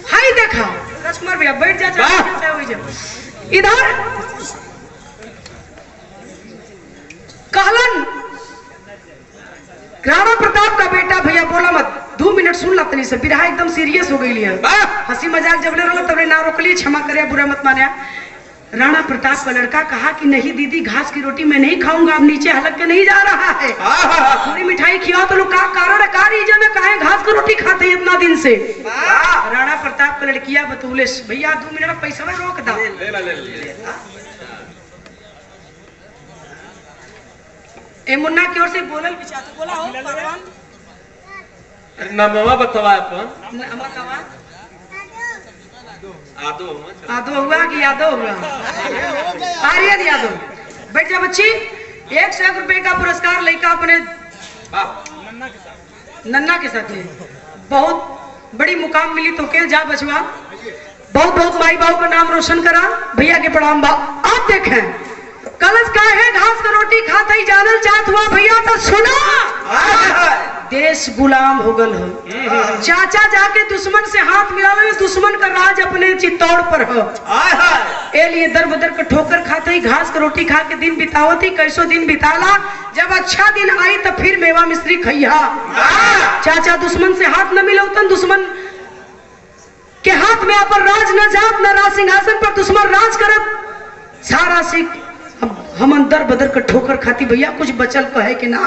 हाई देखा राजकुमार भैया बैठ जा इधर। कहलन राणा प्रताप का बेटा भैया बोला मत 2 मिनट सुन ला तनी से, बिरहा एकदम सीरियस हो गई है। हंसी मजाक जब ले तब ना रोकली, क्षमा करे बुरा मत माने। राणा प्रताप का लड़का कहा कि नहीं दीदी घास की रोटी मैं नहीं खाऊंगा, अब नीचे हलक के नहीं जा रहा है, पूरी मिठाई खिलाओ। तो लोग का कारण है, का रीजन है, काहे घास की रोटी खाते हैं इतना दिन से। राणा प्रताप का लड़किया बतूले भैया 2 मिनट में पैसा में रोक दा। ए मुन्ना की ओर से बोलल बिचा तो बोला हो परवान ना मामा बतावा अपन नमक कवा आदो हुआ कि यादव हुआ? आर्यन यादव। बैठ जा बच्ची। 100 रुपए का पुरस्कार लेकर अपने नन्ना के साथ बहुत बड़ी मुकाम मिली तो के जा बचवा, बहुत बहुत माई बाबू का नाम रोशन करा। भैया के प्रणाम बा। आप देखें कलश का है घास का रोटी खाता ही जानल चाहत हुआ भैया तो सुना देश गुलाम हो गल हो। चाचा जाके दुश्मन से हाथ मिला लो, दुश्मन का राज अपने चित्तौड़ पर हो। ए लिए दर बदर का ठोकर खाते ही घास का रोटी खा के दिन बितावत ही कैसो दिन बिताला। जब अच्छा दिन आई तो फिर मेवा मिश्री खैया। चाचा दुश्मन से हाथ न मिलौतन, दुश्मन के हाथ में अपन राज न जात न राज सिंहासन पर दुश्मन राज करत। सारा सिख हम अंदर बदर का ठोकर खाती भैया कुछ बचल कहे कि ना।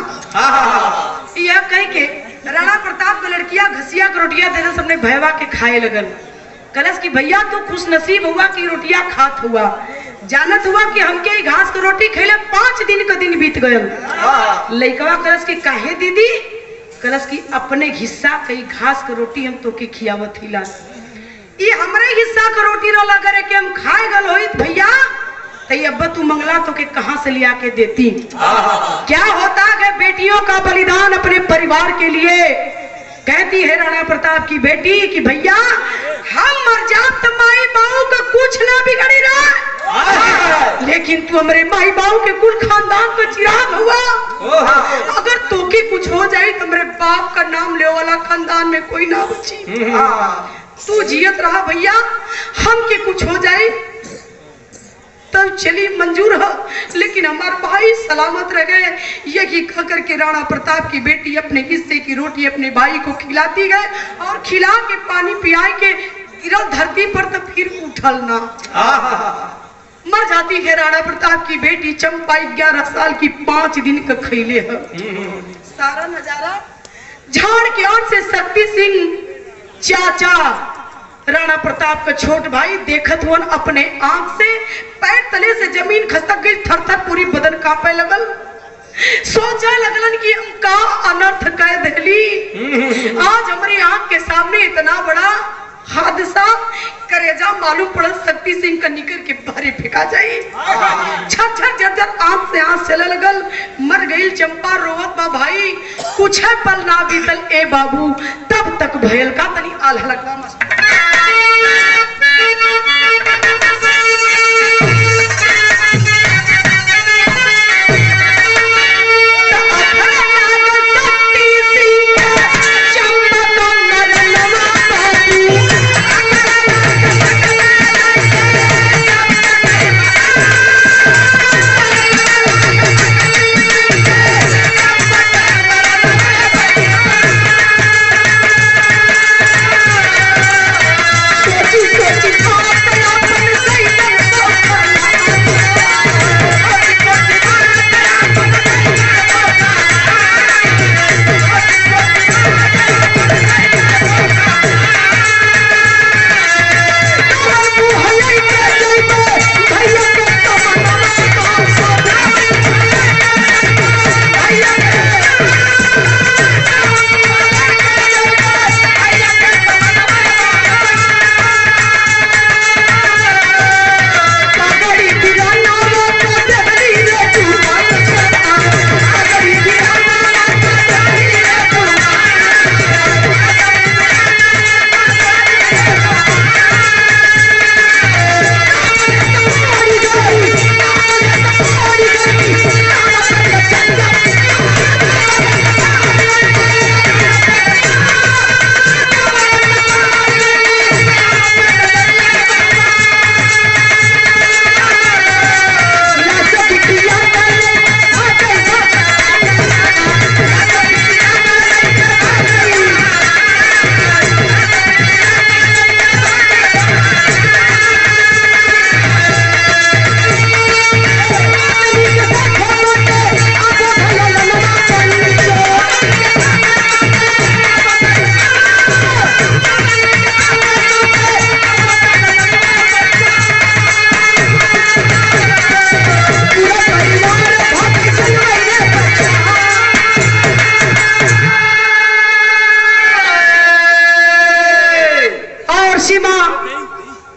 यह कह के राणा प्रताप का लड़किया घसिया का रोटिया देना सबने भयवा के खाए लगल। कलश की भैया तो खुश नसीब हुआ कि रोटिया खात हुआ, जानत हुआ कि हमके घास का रोटी खेले 5 दिन का दिन बीत गयल। लइकवा कलश की काहे दीदी? कलश की अपने हिस्सा कई घास का रोटी हम तो के खियावत हिला, ये हमरे हिस्सा का रोटी रोला करे के हम खाए गल होइत भैया तई अब्बा तू मंगला तो के कहां से लिया के देती। क्या होता है बेटियों का बलिदान अपने परिवार के लिए। कहती है राणा प्रताप की बेटी कि भैया हम मर जात तो माई बाऊ का कुछ ना बिगड़ी रहा, लेकिन तू हमारे माई बाऊ के कुल खानदान को चिराग हुआ। अगर तो की कुछ हो जाए तो मेरे बाप का नाम ले वाला खानदान में कोई ना बची। तू जियत रहा भैया, हम के कुछ हो जाए तब चली मंजूर है, लेकिन हमारे भाई सलामत रह गए। यही कहकर के राणा प्रताप की बेटी अपने हिस्से की रोटी अपने भाई को खिलाती गए और खिला के पानी पिया के गिरा धरती पर तो फिर उठल ना। मर जाती है राणा प्रताप की बेटी चंपा 11 साल की 5 दिन का खैले है। सारा नजारा झाड़ के ओर से शक्ति सिंह चाचा राणा प्रताप का छोट भाई देखत हुआ अपने आंख से पैर तले से जमीन खसक गई, थर थर पूरी बदन कांपे लगल। सोचा लगलन कि हम का अनर्थ कह दिली। आज हमारी आंख के सामने इतना बड़ा हादसा करेजा मालूम पड़ा शक्ति सिंह का निकल के बाहर फेंका जाए। छर जर आंख से आंख चले लगल। मर गई चंपा रोवत बा भाई कुछ है पल ना बीतल ए बाबू, तब तक भयल का तनी आल्हा लगवा मस्त।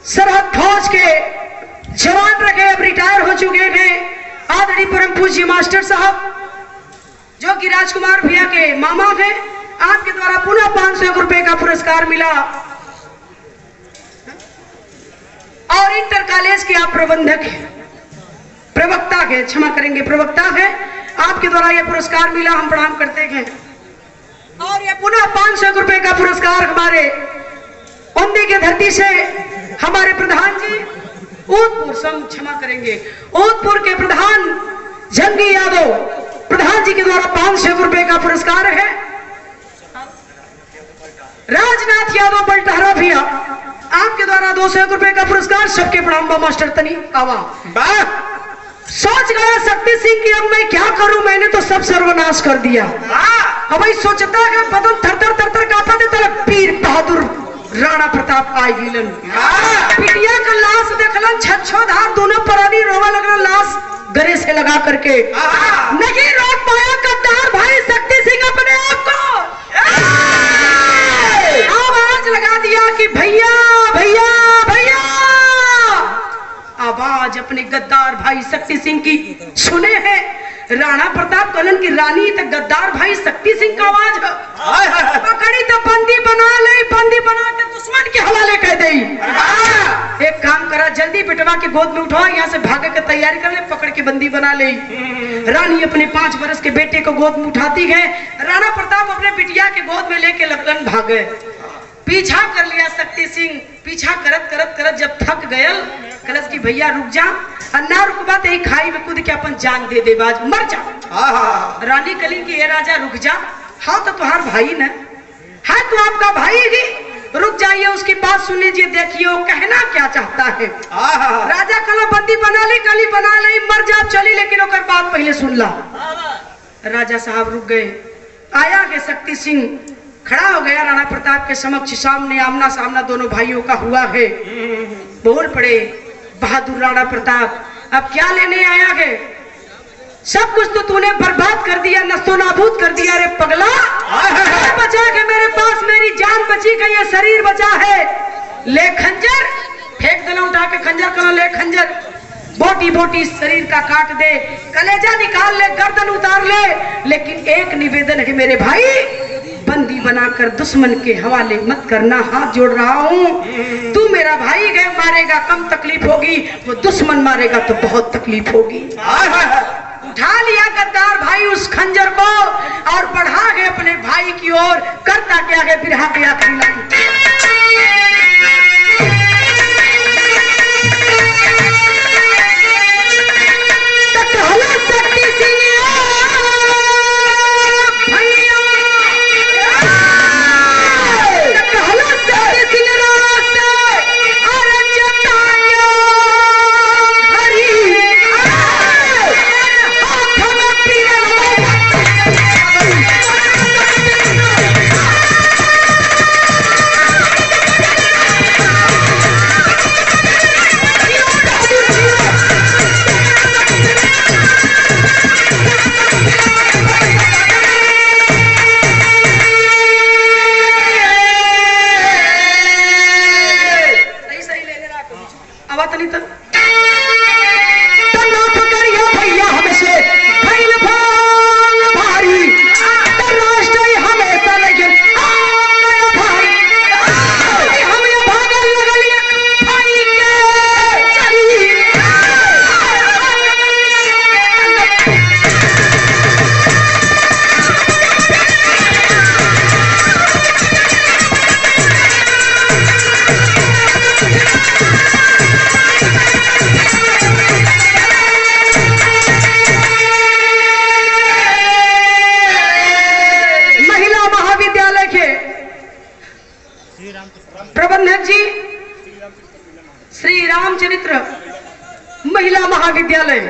सरहद फौज के जवान रखे अब रिटायर हो चुके थे आदरणीय परम पूज्य मास्टर साहब जो कि राजकुमार भैया के मामा थे। आपके द्वारा पुनः 500 रुपए का पुरस्कार मिला और इंटर कॉलेज के आप प्रबंधक हैं, प्रवक्ता है, क्षमा करेंगे प्रवक्ता है, आपके द्वारा यह पुरस्कार मिला, हम प्रणाम करते हैं। और यह पुनः 500 रुपए का पुरस्कार हमारे उन्दी के धरती से हमारे प्रधान जी ओतपुर, क्षमा करेंगे, ओतपुर के प्रधान जंगी यादव प्रधान जी के द्वारा 500 रुपए का पुरस्कार है। राजनाथ यादव बलटहरा भैया आपके द्वारा 200 रुपए का पुरस्कार। सबके प्रणाम बा मास्टर तनी आवा। सोच गया शक्ति सिंह की अब मैं क्या करूं, मैंने तो सब सर्वनाश कर दिया। अब भाई सोचता है बदन थर थर तर तर कांपा देता, पीर बहादुर राणा प्रताप आई गिलन पिटिया का लाश देखलन, छछो धार दोनों परानी रोवा लगना लाश गले से लगा करके नहीं रोक पाया गद्दार भाई शक्ति सिंह अपने आप को आवाज लगा दिया कि भैया भैया भैया। आवाज अपने गद्दार भाई शक्ति सिंह की सुने हैं। राणा प्रताप कलन की रानी तो गद्दार भाई शक्ति सिंह का आवाज है। पकड़ी तो बंदी बना ले, बंदी बना के दुश्मन के हवाले कह दे। एक काम करा, जल्दी बिटवा के गोद में उठवा, यहाँ से भागे की तैयारी कर ले, पकड़ के बंदी बना ले। रानी अपने 5 वर्ष के बेटे को गोद में उठाती है। राणा प्रताप अपने बिटिया के गोद में लेके लगन भागे। पीछा कर लिया शक्ति सिंह, पीछा करत करत करत जब थक गयल, कलश की भैया रुक जा, अन्ना रुकबा ते खाई में कूद के अपन जान दे दे, बाज मर जा। रानी कली की, ये राजा रुक जा, हाँ तो तुम्हार भाई न है, तो आपका भाई ही, रुक जाइए, उसकी बात सुन लीजिए, देखिए वो कहना क्या चाहता है। राजा कला बंदी बना ली, कली बना ली, मर जा चली, लेकिन ओकर बात पहले सुन ला। राजा साहब रुक गए। आया के शक्ति सिंह खड़ा हो गया राणा प्रताप के समक्ष, सामने आमना सामना दोनों भाइयों का हुआ है। बोल पड़े, बहादुर राणा प्रताप अब क्या लेने आया है? सब कुछ तो तूने बर्बाद कर दिया, नस्तो नाबूद कर दिया रे पगला। बचा के मेरे पास मेरी जान बची गई है, शरीर बचा है, ले खंजर, फेंक देना उठा के खंजर, करो ले खंजर, बोटी बोटी शरीर का काट दे, कलेजा निकाल ले, गर्दन उतार ले, लेकिन एक निवेदन है मेरे भाई, बंदी बनाकर दुश्मन के हवाले मत करना, हाथ जोड़ रहा हूँ। तू मेरा भाई है, मारेगा कम तकलीफ होगी, वो दुश्मन मारेगा तो बहुत तकलीफ होगी। उठा लिया गद्दार भाई उस खंजर को और बढ़ा गए अपने भाई की ओर, करता क्या है बिरहा के आखिरी लाइन। प्रबंधक जी, श्री रामचरित्र महिला महाविद्यालय।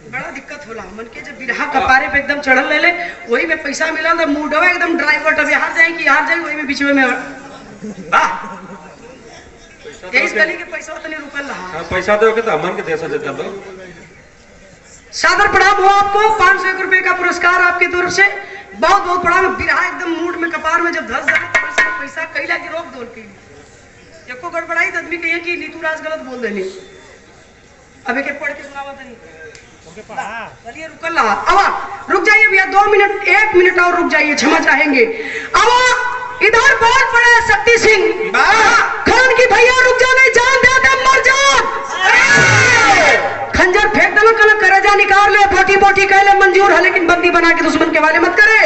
बड़ा दिक्कत होला मन के, जब बिरहा कपारे पे एकदम चढ़ल ले ले, वही में पैसा मिला था, मूडवा एकदम ड्राइवर टब हार जाए कि हार जाए, वही में बीच में तेईस गली के पैसा तो नहीं रुकल रहा। पैसा दोगे तो अमन के देश देता लो। सादर प्रणाम हो आपको, 501 रुपए का पुरस्कार आपकी तरफ से, बहुत बहुत प्रणाम। बिरहा एकदम मूड में कपार में जब धस जाए तो पैसा कैला की रोक दौड़ की एको गड़बड़ाई तो आदमी कहिए कि नीतू राज गलत बोल देनी। अब एक पढ़ के सुनावा नहीं, चलिए रुकल रहा। अब रुक जाइए भैया, 2 मिनट 1 मिनट और रुक जाइए, क्षमा चाहेंगे। अब इधर बोल पड़े शक्ति सिंह खान की, भैया रुक जा, नहीं जान दे दे मर जा। खंजर फेंक देना, कल करेजा निकाल ले, बोटी बोटी कह ले मंजूर है, लेकिन बंदी बना के दुश्मन के वाले मत करे।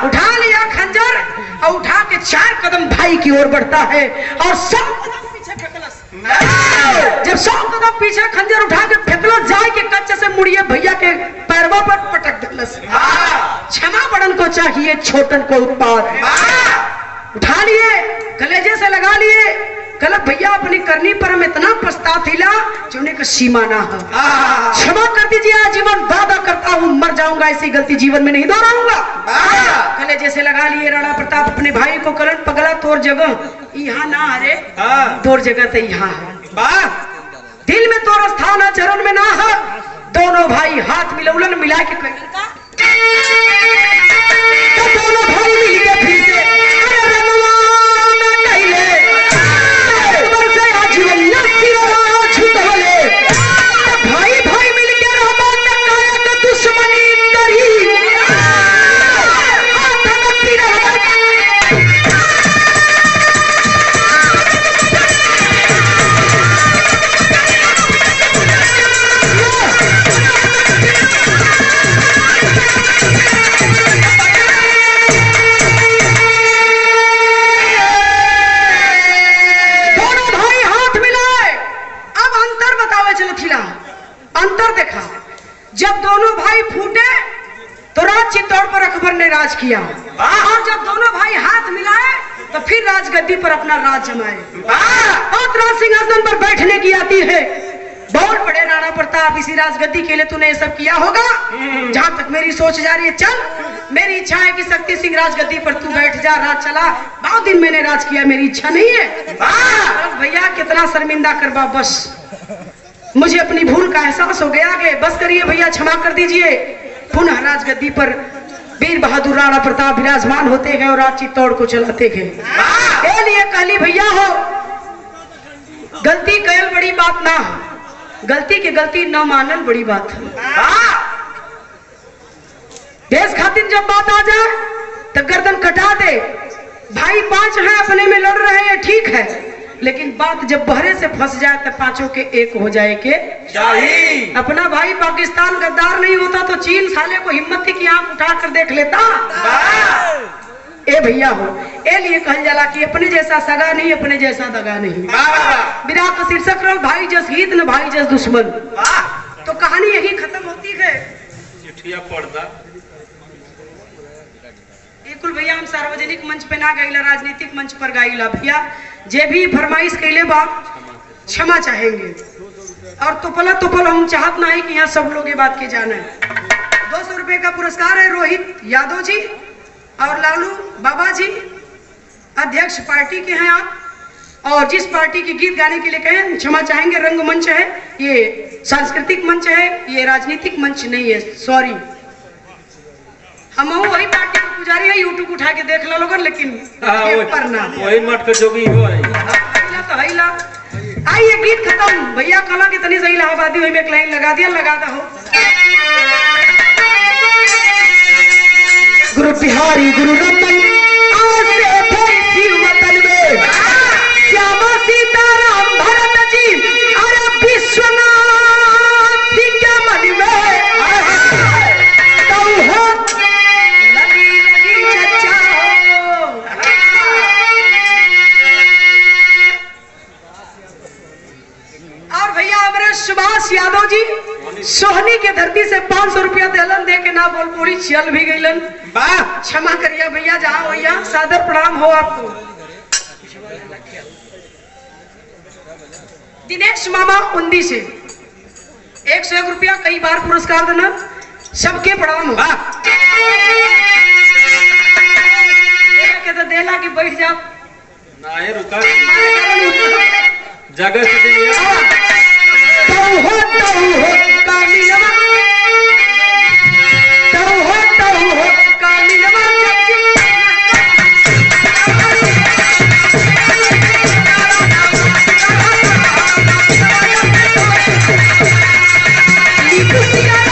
उठा लिया खंजर और उठा के 4 कदम भाई की ओर बढ़ता है और 100 कदम पीछे फेंकलस। जब 100 कदम पीछे खंजर उठा के फेंकलस, जाए के कच्चे से मुड़िए भैया के पैरवा पर पटक दलस। क्षमा बड़न को चाहिए, छोटन को उत्पाद। उठा लिए, कलेजे से लगा लिए, कल भैया अपनी करनी पर हम इतना पछताथिला जोने का सीमा ना है। क्षमा कर दीजिए, आजीवन वादा करता हूँ मर जाऊंगा, ऐसी गलती जीवन में नहीं दोहराऊंगा। कले जैसे लगा लिए राणा प्रताप अपने भाई को, कलन पगला तोर जगह यहाँ ना, अरे तोर जगह तो यहाँ है, दिल में तोर स्थान है, चरण में ना है। दोनों भाई हाथ मिलौलन मिला के दोनों भाई मिल के फिर से अंतर देखा। जब दोनों भाई फूटे तो राज चित्तौड़ पर अकबर ने राज किया, और जब दोनों भाई हाथ मिलाए तो फिर राजगद्दी पर अपना राज जमाए। और राज सिंहासन पर बैठने की आती है। बहुत बड़े राणा प्रताप, इसी राजगद्दी के लिए तूने ये सब किया होगा। जहां तक मेरी सोच जा रही है, चल, मेरी इच्छा है कि शक्ति सिंह राजगद्दी पर तू बैठ जा, राज चला। बहुत दिन मैंने राज किया, मेरी इच्छा नहीं है। भैया कितना शर्मिंदा करवा, बस मुझे अपनी भूल का एहसास हो गया। कि बस करिए भैया, क्षमा कर दीजिए। पुनः राजगद्दी पर वीर बहादुर राणा प्रताप विराजमान होते गए और राज चित्तौड़ को चलाते गए। ये लिए कहली भैया हो, गलती कयल बड़ी बात ना हो, गलती के गलती न मानल बड़ी बात है। देश खातिर जब बात आ जाए तो गर्दन कटा दे। भाई 5 हैं, अपने में लड़ रहे हैं, ठीक है, लेकिन बात जब बहरे से फंस जाए तो पांचों के एक हो जाए के चाहिए। अपना भाई पाकिस्तान गद्दार नहीं होता तो चीन साले को हिम्मत थी कि आंख उठा कर देख लेता। ए भैया हो, ए लिए कहल जाला कि अपने जैसा सगा नहीं, अपने जैसा दगा नहीं। विराट का शीर्षक रहो, भाई जस हित न भाई जस दुश्मन। तो कहानी यही खत्म होती है। चिट्ठिया पढ़ता बिल्कुल भैया, हम सार्वजनिक मंच पे ना गईला, राजनीतिक मंच पर गईला। भैया जे भी फरमाइश कैले बा क्षमा चाहेंगे। और तोपल हम चाहत ना है कि यहाँ सब लोग ये बात के जाने। 200 रुपए का पुरस्कार है रोहित यादव जी और लालू बाबा जी, अध्यक्ष पार्टी के हैं आप। और जिस पार्टी की गीत गाने के लिए कहें क्षमा चाहेंगे। रंगमंच है, ये सांस्कृतिक मंच है, ये राजनीतिक मंच नहीं है, सॉरी। हम वही पार्टी के पुजारी है, यूट्यूब उठा के देख लो लोगन, लेकिन पेपर ना वही मठ के जोगी हो तो हैला। आइए गीत खत्म। भैया कला की तनी सही इलाहाबादी हुई में एक लाइन लगा दिया, लगाता हो। गुरु बिहारी गुरु रतन आसे थे इसी वतन में, श्यामा सीताराम भरत जी अरे विश्वनाथ ही क्या मन में। तो हो लगी चचा हो। और भैया हमारे सुभाष यादव जी सोहनी के धरती से 500 रुपया दिलन, दे के ना बोल पूरी चल भी गईलन। क्षमा करिए भैया, जहाँ भैया सादर प्रणाम हो आपको। दिनेश मामा उन्दी से 101 रुपया, कई बार पुरस्कार देना, सबके प्रणाम हो। तो देला कि बैठ जाओ ना है, रुका जगह से Yeah.